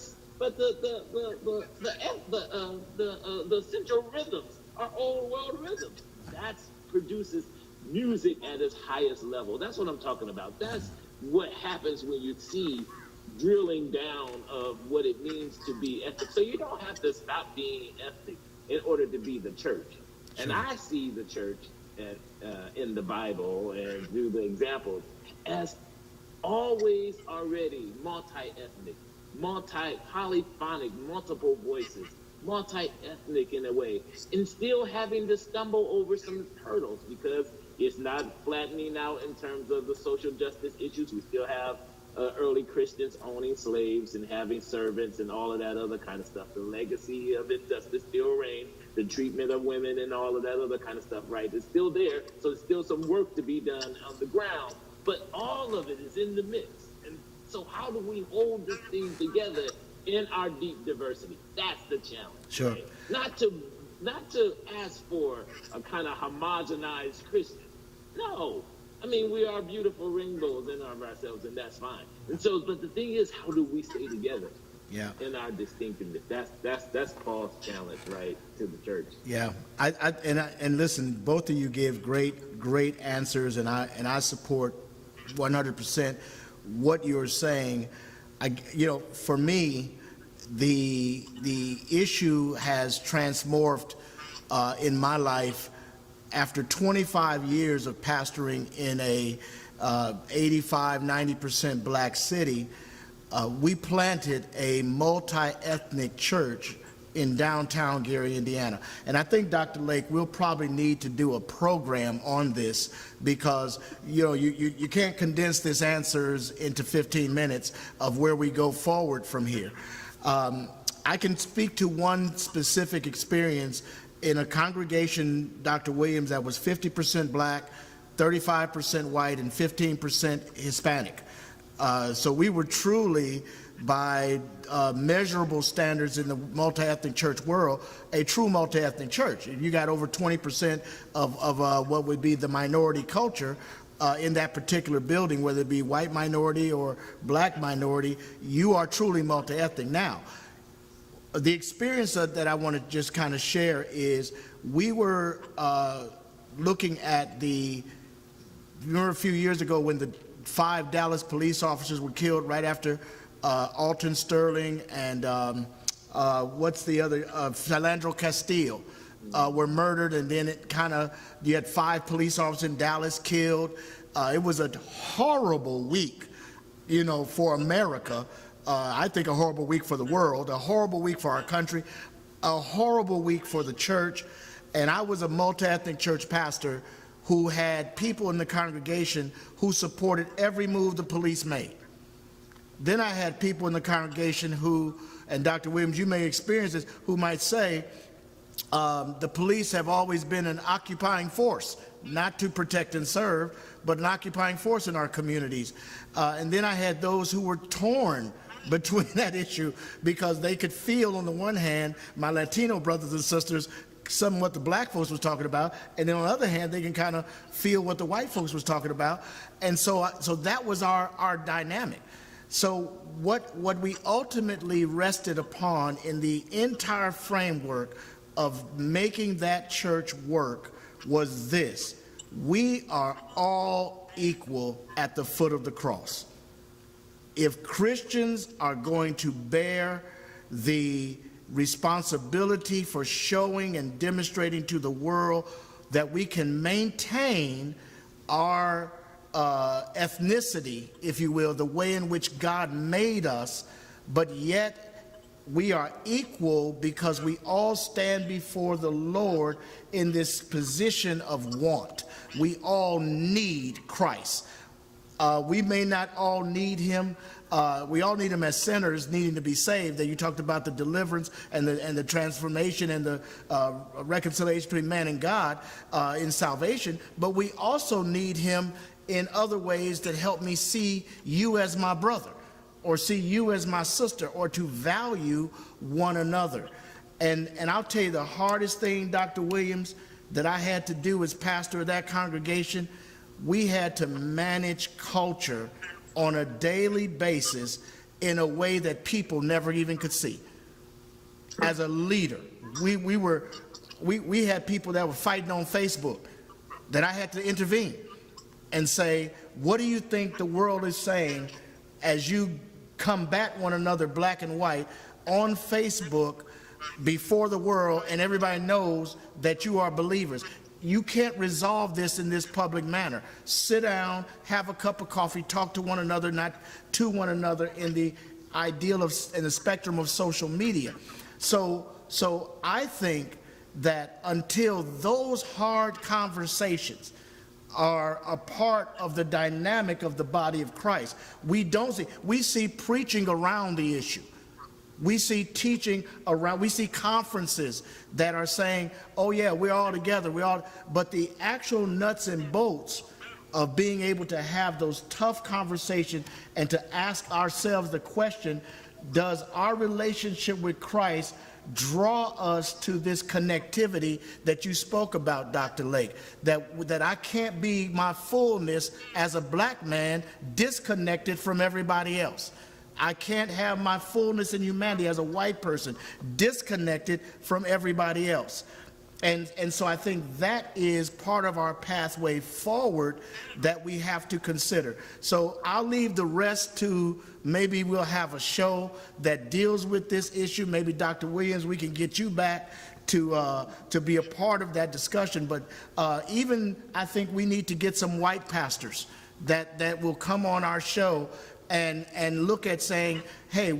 central rhythms are old world rhythms. That produces music at its highest level. That's what I'm talking about. That's what happens when you see drilling down of what it means to be ethnic. So you don't have to stop being ethnic in order to be the church. And I see the church in the Bible and through the examples as always already multi-ethnic, polyphonic, multiple voices, multi-ethnic in a way, and still having to stumble over some hurdles because it's not flattening out in terms of the social justice issues. We still have early Christians owning slaves and having servants and all of that other kind of stuff. The legacy of injustice still reigns. The treatment of women and all of that other kind of stuff, right? It's still there. So there's still some work to be done on the ground. But all of it is in the mix. And so how do we hold this thing together in our deep diversity? That's the challenge. Sure. Right? Not to ask for a kind of homogenized Christian. No. I mean, we are beautiful rainbows in of ourselves, and that's fine. And so, but the thing is, how do we stay together? In our distinctiveness. That's Paul's challenge, right, to the church. Yeah, and listen, both of you gave great answers, and I support 100% what you're saying. For me, the issue has transmorphed in my life after 25 years of pastoring in a 85-90% black city. We planted a multi-ethnic church in downtown Gary, Indiana. And I think, Dr. Lake, we'll probably need to do a program on this because, you can't condense this answers into 15 minutes of where we go forward from here. I can speak to one specific experience in a congregation, Dr. Williams, that was 50% black, 35% white, and 15% Hispanic. So we were truly by measurable standards in the multi-ethnic church world, a true multi-ethnic church. If you got over 20% of what would be the minority culture in that particular building, whether it be white minority or black minority, you are truly multi-ethnic. Now, the experience that I want to just kind of share is we were looking at remember a few years ago when the 5 Dallas police officers were killed right after Alton Sterling and what's the other, Philandro Castile were murdered, and then you had 5 police officers in Dallas killed. It was a horrible week, for America. I think a horrible week for the world, a horrible week for our country, a horrible week for the church. And I was a multi-ethnic church pastor who had people in the congregation who supported every move the police made. Then I had people in the congregation who, and Dr. Williams, you may experience this, who might say, the police have always been an occupying force, not to protect and serve, but an occupying force in our communities. And then I had those who were torn between that issue because they could feel, on the one hand, my Latino brothers and sisters, some of what the black folks was talking about, and then on the other hand, they can kind of feel what the white folks was talking about. And so that was our dynamic. So what we ultimately rested upon in the entire framework of making that church work was this: we are all equal at the foot of the cross. If Christians are going to bear the responsibility for showing and demonstrating to the world that we can maintain our ethnicity, if you will, the way in which God made us, but yet we are equal because we all stand before the Lord in this position of want. We all need Christ. We may not all need him. We all need him as sinners needing to be saved. That you talked about the deliverance and the transformation and the reconciliation between man and God in salvation. But we also need him in other ways that help me see you as my brother, or see you as my sister, or to value one another. And I'll tell you the hardest thing, Dr. Williams, that I had to do as pastor of that congregation. We had to manage culture on a daily basis in a way that people never even could see. As a leader, we had people that were fighting on Facebook that I had to intervene and say, what do you think the world is saying as you combat one another, black and white, on Facebook before the world, and everybody knows that you are believers? You can't resolve this in this public manner. Sit down, have a cup of coffee, talk to one another, not to one another, in the ideal of, in the spectrum of social media. So I think that until those hard conversations are a part of the dynamic of the body of Christ, we see preaching around the issue. We see teaching around, we see conferences that are saying, oh yeah, we're all together, but the actual nuts and bolts of being able to have those tough conversations and to ask ourselves the question, does our relationship with Christ draw us to this connectivity that you spoke about, Dr. Lake, that I can't be my fullness as a black man disconnected from everybody else. I can't have my fullness in humanity as a white person disconnected from everybody else. And so I think that is part of our pathway forward that we have to consider. So I'll leave the rest to, maybe we'll have a show that deals with this issue. Maybe Dr. Williams, we can get you back to be a part of that discussion. But even I think we need to get some white pastors that will come on our show and look at saying, hey,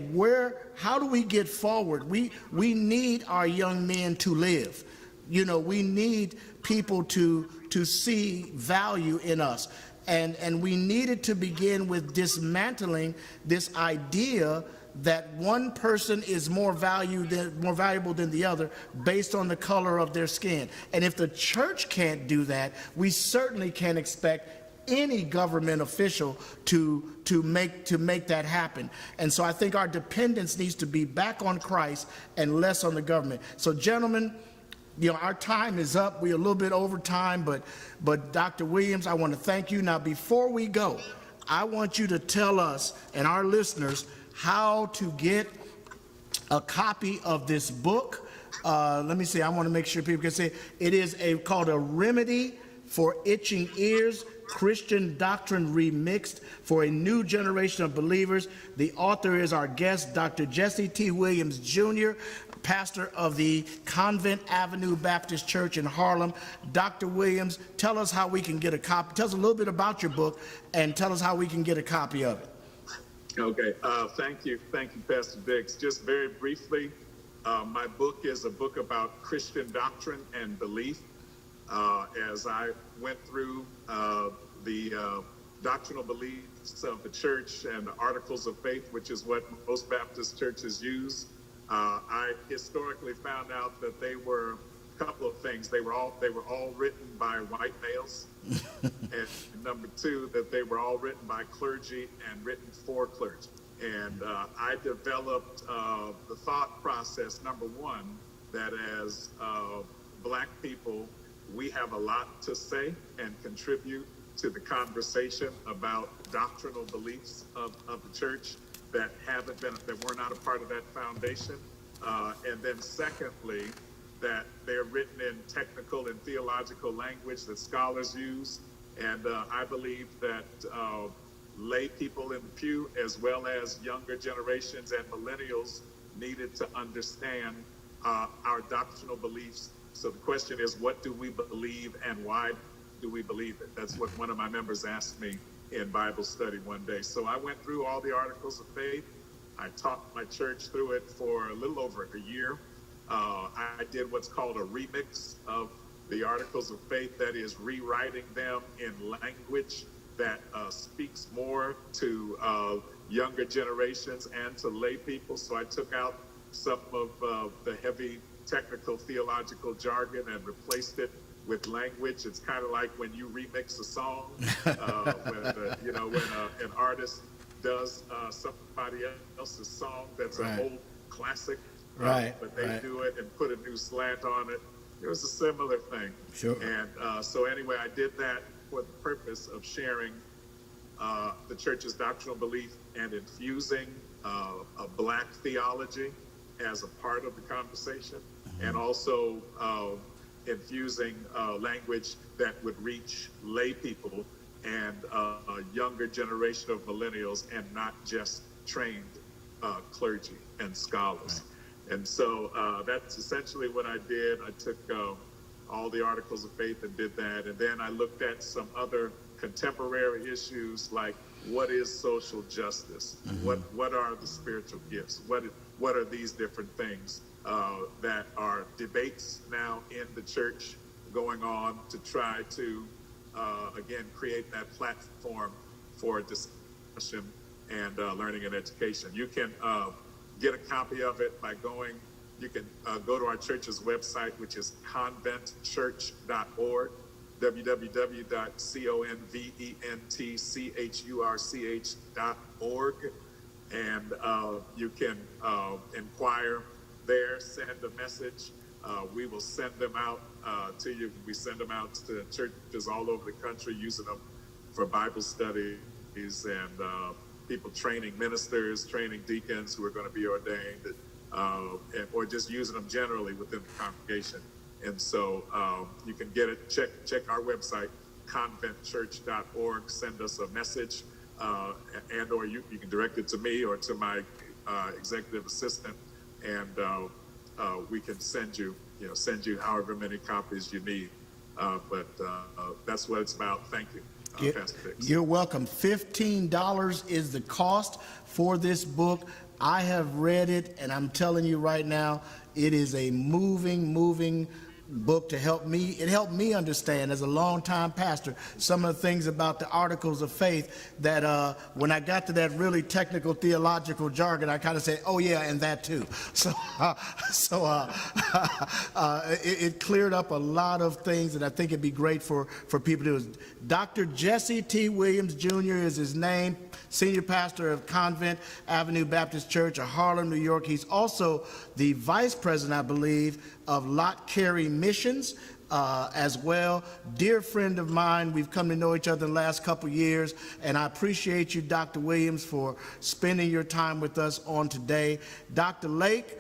how do we get forward? We need our young men to live. We need people to see value in us. And we needed to begin with dismantling this idea that one person is more valuable than the other based on the color of their skin. And if the church can't do that, we certainly can't expect any government official to make that happen. And so I think our dependence needs to be back on Christ and less on the government. So gentlemen, our time is up. We're a little bit over time, but Dr. Williams, I want to thank you. Now, before we go, I want you to tell us and our listeners how to get a copy of this book. Let me see. I want to make sure people can see. It is called A Remedy for Itching Ears, Christian Doctrine Remixed for a New Generation of Believers. The author is our guest, Dr. Jesse T. Williams, Jr., pastor of the Convent Avenue Baptist Church in Harlem. Dr. Williams, tell us how we can get a copy. Tell us a little bit about your book and tell us how we can get a copy of it. Okay, thank you, Pastor Dix. Just very briefly, my book is a book about Christian doctrine and belief. As I went through the doctrinal beliefs of the church and the articles of faith, which is what most Baptist churches use, I historically found out that they were a couple of things. They were all written by white males, and number two, that they were all written by clergy and written for clergy. And I developed the thought process, number one, that as Black people, we have a lot to say and contribute to the conversation about doctrinal beliefs of the church that were not a part of that foundation. And then secondly, that they're written in technical and theological language that scholars use. And I believe that lay people in the pew, as well as younger generations and millennials, needed to understand our doctrinal beliefs. So the question is, what do we believe and why do we believe it? That's what one of my members asked me in Bible study one day. So I went through all the articles of faith. I taught my church through it for a little over a year. I did what's called a remix of the articles of faith, that is rewriting them in language that speaks more to younger generations and to lay people. So I took out some of the heavy technical theological jargon and replaced it with language. It's kind of like when you remix a song, when an artist does somebody else's song that's an old classic, but they do it and put a new slant on it. It was a similar thing. Sure. And so anyway, I did that for the purpose of sharing the church's doctrinal belief and infusing a Black theology as a part of the conversation, and also infusing language that would reach lay people and a younger generation of millennials, and not just trained clergy and scholars. Right. And so that's essentially what I did. I took all the articles of faith and did that. And then I looked at some other contemporary issues like, what is social justice? What are the spiritual gifts? What are these different things that are debates now in the church going on to try to, again, create that platform for discussion and learning and education. You can get a copy of it by you can go to our church's website, which is conventchurch.org, www.conventchurch.org. And you can inquire there, send a message. We will send them out to you. We send them out to churches all over the country, using them for Bible studies and people training ministers, training deacons who are going to be ordained, or just using them generally within the congregation. And so you can get it. Check our website, conventchurch.org. Send us a message, and or you can direct it to me or to my executive assistant, and we can send you however many copies you need. But that's what it's about. Thank you. Pastor Dix. You're welcome. $15 is the cost for this book. I have read it, and I'm telling you right now, it is a moving book to help me. It helped me understand as a longtime pastor some of the things about the articles of faith that when I got to that really technical theological jargon, I kind of said, oh yeah, and that too. So it cleared up a lot of things that I think it'd be great for people to do. Dr. Jesse T. Williams Jr. is his name, senior pastor of Convent Avenue Baptist Church of Harlem, New York. He's also the vice president, I believe, of Lot Carey Missions as well. Dear friend of mine, we've come to know each other in the last couple years, and I appreciate you, Dr. Williams, for spending your time with us on today. Dr. Lake,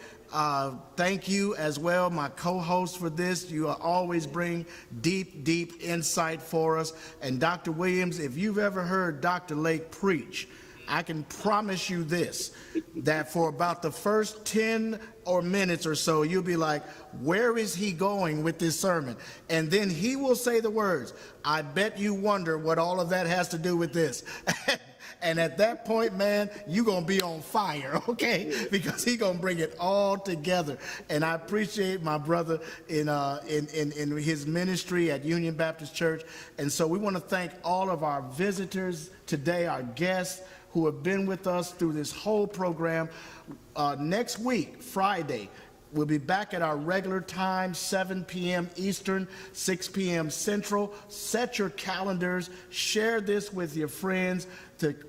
thank you as well, my co-host for this. You always bring deep insight for us. And Dr. Williams, if you've ever heard Dr. Lake preach, I can promise you this, that for about the first 10 or minutes or so, you'll be like, where is he going with this sermon? And then he will say the words, I bet you wonder what all of that has to do with this. And at that point, man, you're going to be on fire, okay? Because he's going to bring it all together. And I appreciate my brother in his ministry at Union Baptist Church. And so we want to thank all of our visitors today, our guests who have been with us through this whole program. Next week, Friday, we'll be back at our regular time, 7 p.m. Eastern, 6 p.m. Central. Set your calendars. Share this with your friends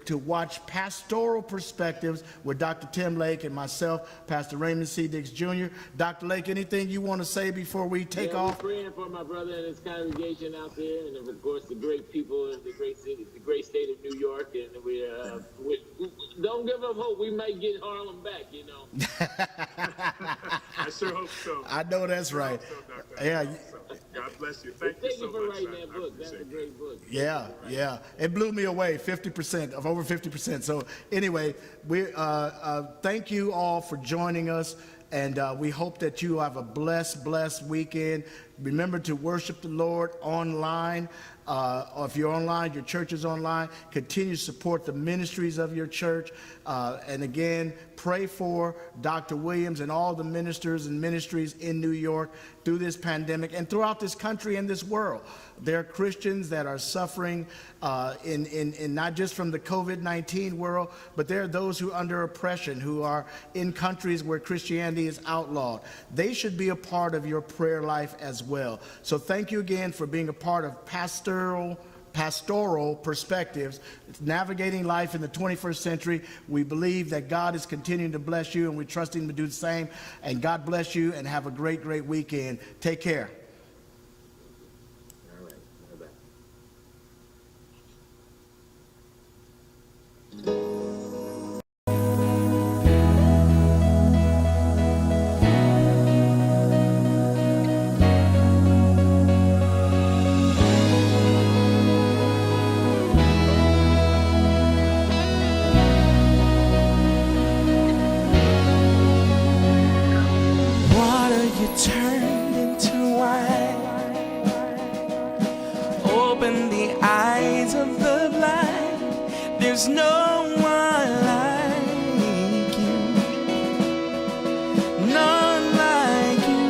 to watch Pastoral Perspectives with Dr. Tim Lake and myself, Pastor Raymond C. Dix Jr. Dr. Lake, anything you want to say before we take off? We're praying for my brother and his congregation out there, and of course the great people in the great city, the great state of New York. And we don't give up hope. We might get Harlem back, you know. I sure hope so. I know that's right. So, Yeah. God bless you. Thank you so for much. writing that book. That's a great book. Yeah. It blew me away, 50%, of over 50%. So anyway, we thank you all for joining us, and we hope that you have a blessed weekend. Remember to worship the Lord online. If you're online, your church is online, continue to support the ministries of your church. And again, pray for Dr. Williams and all the ministers and ministries in New York through this pandemic and throughout this country and this world. There are Christians that are suffering in not just from the COVID-19 world, but there are those who are under oppression, who are in countries where Christianity is outlawed. They should be a part of your prayer life as well. So thank you again for being a part of Pastoral Perspectives, navigating life in the 21st century. We believe that God is continuing to bless you, and we trust Him to do the same. And God bless you, and have a great weekend. Take care. All right. Bye-bye. Turned into wine. Open the eyes of the blind. There's no one like you. None like you.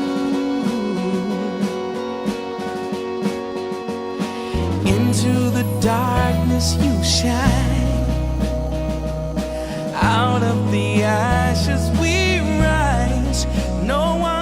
Into the darkness you shine. Out of the ashes we rise. No one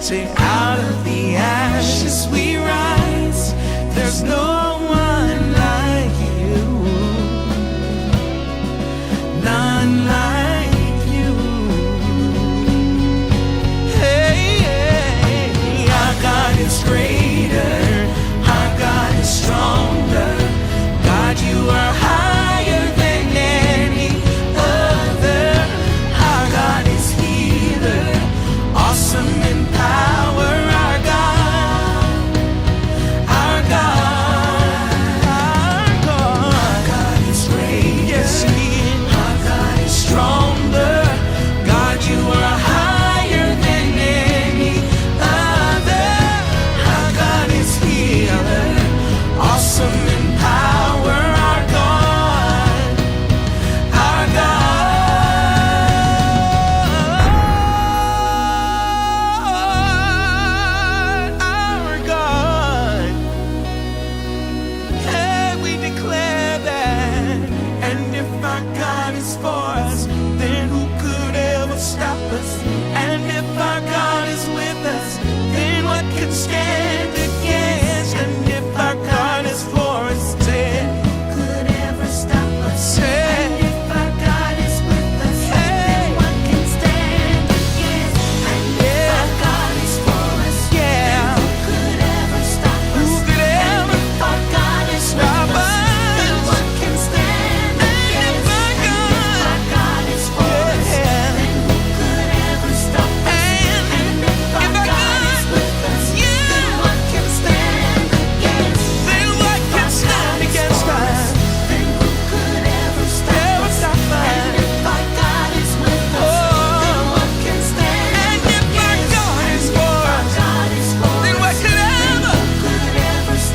say